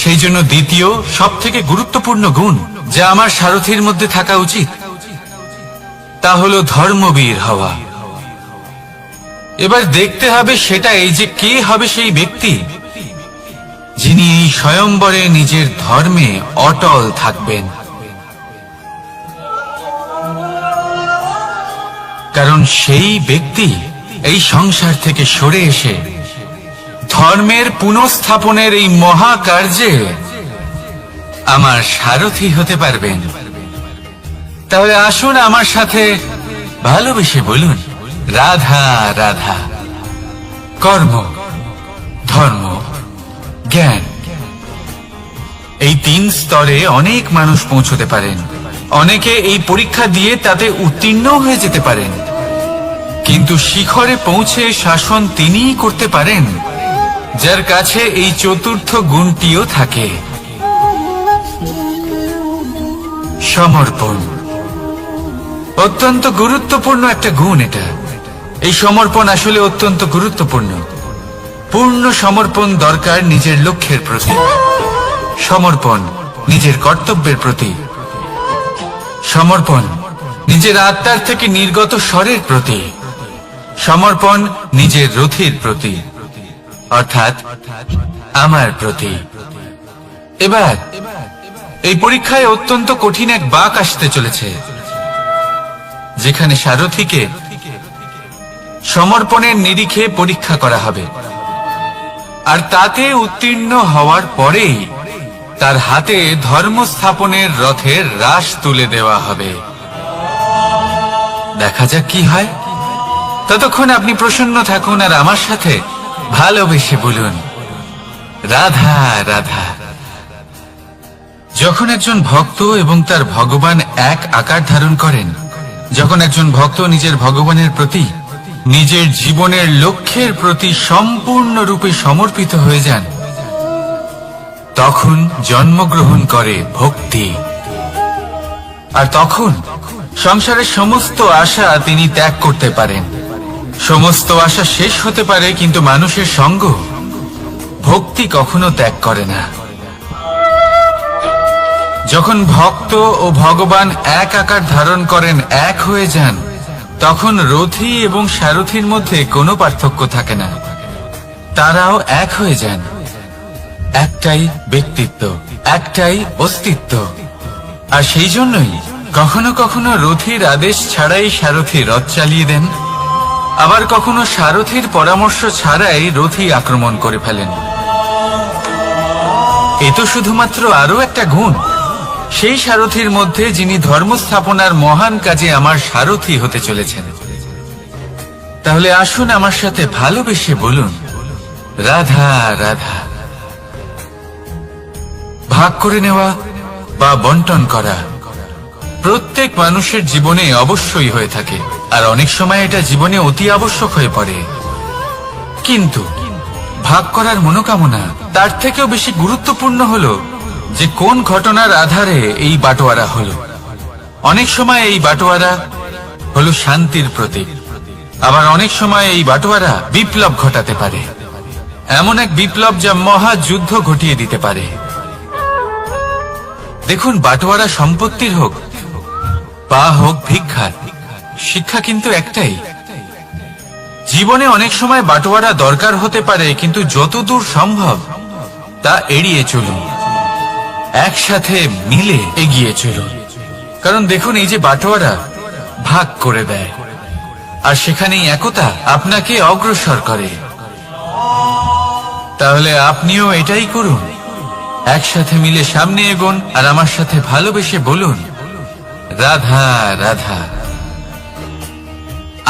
সেই জন্য দ্বিতীয় সবথেকে গুরুত্বপূর্ণ গুণ যা আমার সারথীর মধ্যে থাকা উচিত, তা হলো ধর্মবীর হওয়া। এবার দেখতে হবে সেটা এই যে কে হবে সেই ব্যক্তি যিনি এই স্বয়ম্বরে নিজের ধর্মে অটল থাকবেন। কারণ সেই ব্যক্তি এই সংসার থেকে সরে এসে ধর্মের পুনঃস্থাপনের এই মহাকার্যে আমার সারথী হতে পারবেন। তাহলে আসুন আমার সাথে ভালোবেসে বলুন, রাধা রাধা। কর্ম, ধর্ম, জ্ঞান, এই 3 স্তরে অনেক মানুষ পৌঁছতে পারেন। অনেকে এই পরীক্ষা দিয়ে তাতে উত্তীর্ণ হয়ে যেতে পারেন, কিন্তু শিখরে পৌঁছে শাসন তিনিই করতে পারেন যার কাছে এই চতুর্থ গুণটিও থাকে, সমর্পণ। অত্যন্ত গুরুত্বপূর্ণ একটা গুণ এটা। এই সমর্পণ আসলে অত্যন্ত গুরুত্বপূর্ণ। পূর্ণ সমর্পণ দরকার নিজের লক্ষ্যের প্রতি, সমর্পণ নিজের কর্তব্যের প্রতি, সমর্পণ নিজের আত্মার থেকে নির্গত স্বরের প্রতি, সমর্পণ নিজের রথীর প্রতি, অর্থাৎ আমার প্রতি। এবার এই পরীক্ষায় অত্যন্ত কঠিন এক বাঁক আসতে চলেছে, যেখানে সারথীকে সমর্পণের নিরিখে পরীক্ষা করা হবে, আর তাতে উত্তীর্ণ হওয়ার পরেই তার হাতে ধর্ম স্থাপনের রথের রাশ তুলে দেওয়া হবে। দেখা যাক কি হয়। ততক্ষণ আপনি প্রসন্ন থাকুন আর আমার সাথে ভালোবেসে বলুন রাধা রাধা। যখন একজন ভক্ত এবং তার ভগবান এক আকার ধারণ করেন, যখন একজন ভক্ত নিজের ভগবানের প্রতি, নিজের জীবনের লক্ষ্যের প্রতি সম্পূর্ণরূপে সমর্পিত হয়ে যান, তখন জন্মগ্রহণ করে ভক্তি। আর তখন সংসারের সমস্ত আশা তিনি ত্যাগ করতে পারেন। সমস্ত আশা শেষ হতে পারে, কিন্তু মানুষের সঙ্গ ভক্তি কখনো ত্যাগ করে না। যখন ভক্ত ও ভগবান এক আকার ধারণ করেন, এক হয়ে যান, তখন রথী এবং সারথীর মধ্যে কোনো পার্থক্য থাকে না। তারাও এক হয়ে যান। একটাই ব্যক্তিত্ব, একটাই অস্তিত্ব। আর সেই জন্যই কখনো কখনো রথীর আদেশ ছাড়াই সারথী রথ চালিয়ে দেন, আবার কখনো সারথীর পরামর্শ ছাড়াই রথী আক্রমণ করে ফেলেন। এ তো শুধুমাত্র আরো একটা গুণ সেই সারথীর মধ্যে, যিনি ধর্ম স্থাপনার মহান কাজে আমার সারথী হতে চলেছেন। তাহলে আসুন আমার সাথে ভালোবেসে বলুন রাধা রাধা। ভাগ করে নেওয়া বা বন্টন করা প্রত্যেক মানুষের জীবনে অবশ্যই হয়ে থাকে, আর অনেক সময় এটা জীবনে অতি আবশ্যক হয়ে পড়ে। কিন্তু ভাগ করার মনোকামনা তার থেকেও বেশি গুরুত্বপূর্ণ হলো যে কোন ঘটনার আধারে এই বাটোয়ারা হলো। অনেক সময় এই বাটোয়ারা হলো শান্তির প্রতীক, আবার অনেক সময় এই বাটোয়ারা বিপ্লব ঘটাতে পারে, এমন এক বিপ্লব যা মহাযুদ্ধ ঘটিয়ে দিতে পারে। দেখুন, বাটোয়ারা সম্পত্তির হোক বা হোক ভিক্ষার, শিক্ষা কিন্তু একটাই। জীবনে অনেক সময় বাটোয়ারা দরকার হতে পারে, কিন্তু যতদূর সম্ভব তা এড়িয়ে চলুন, একসাথে মিলে এগিয়ে চলুন। কারণ দেখুন, এই যে বাটোয়ারা ভাগ করে দেয়, আর সেখানেই একতা আপনাকে অগ্রসর করে। তাহলে আপনিও এটাই করুন, একসাথে মিলে সামনে এগোন, আর আমার সাথে ভালোবেসে বলুন রাধা রাধা।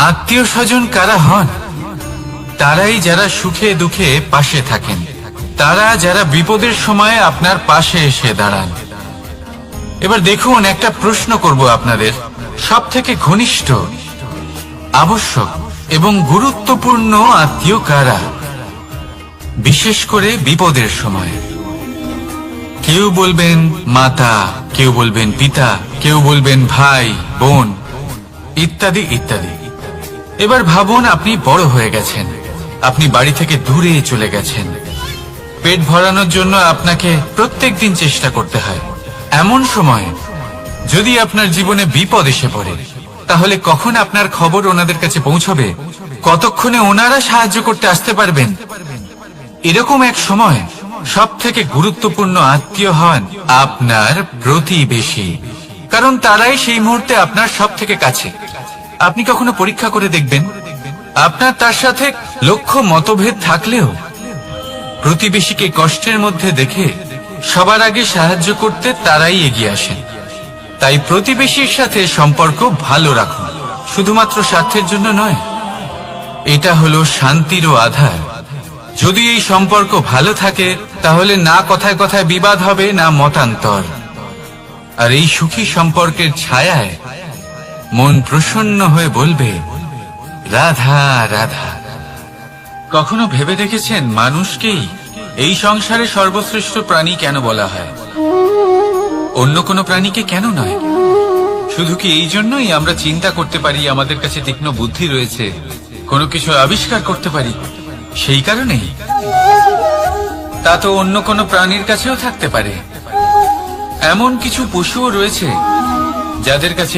আত্মীয় স্বজন কারা হন? তারাই যারা সুখে দুঃখে পাশে থাকেন, তারা যারা বিপদের সময় আপনার পাশে এসে দাঁড়ান। এবার দেখুন, একটা প্রশ্ন করব আপনাদের, সব থেকে ঘনিষ্ঠ, আবশ্যক এবং গুরুত্বপূর্ণ আত্মীয় কারা, বিশেষ করে বিপদের সময়? কেউ বলবেন মাতা, কেউ বলবেন পিতা, কেউ বলবেন ভাই বোন, ইত্যাদি ইত্যাদি। এবার ভাবুন, আপনি বড় হয়ে গেছেন, আপনি বাড়ি থেকে দূরে চলে গেছেন, পেট ভরানোর জন্য আপনাকে প্রত্যেকদিন চেষ্টা করতে হয়। এমন সময় যদি আপনার জীবনে বিপদ এসে পড়ে, তাহলে কখন আপনার খবর ওনাদের কাছে পৌঁছবে? কতক্ষণে ওনারা সাহায্য করতে আসতে পারবেন? এরকম এক সময় সব থেকে গুরুত্বপূর্ণ আত্মীয় হন আপনার প্রতিবেশী, কারণ তারাই সেই মুহূর্তে আপনার সব থেকে কাছে। আপনি কখনো পরীক্ষা করে দেখবেন, আপনার তার সাথে লক্ষ্য মতভেদ থাকলেও প্রতিবেশীকে কষ্টের মধ্যে দেখে সবার আগে সাহায্য করতে তারাই এগিয়ে আসেন। তাই প্রতিবেশীর সাথে সম্পর্ক ভালো রাখুন, শুধুমাত্র স্বার্থের জন্য নয়। এটা হলো শান্তিরও আধার। যদি এই সম্পর্ক ভালো থাকে, তাহলে না কথায় কথায় বিবাদ হবে, না মতান্তর। আর এই সুখী সম্পর্কের ছায়ায় মন প্রসন্ন হয়ে বলবে রাধা রাধা। কখনো ভেবে দেখেছেন, মানুষকেই এই সংসারে সর্বশ্রেষ্ঠ প্রাণী কেন বলা হয়? অন্য কোনো প্রাণীকে কেন নয়? শুধু কি এই জন্যই আমরা চিন্তা করতে পারি, আমাদের কাছে তীক্ষ্ণ বুদ্ধি রয়েছে, কোনো কিছু আবিষ্কার করতে পারি, সেই কারণেই? তা তো অন্য কোনো প্রাণীর কাছেও থাকতে পারে। এমন কিছু পশুও রয়েছে যাদের কাছে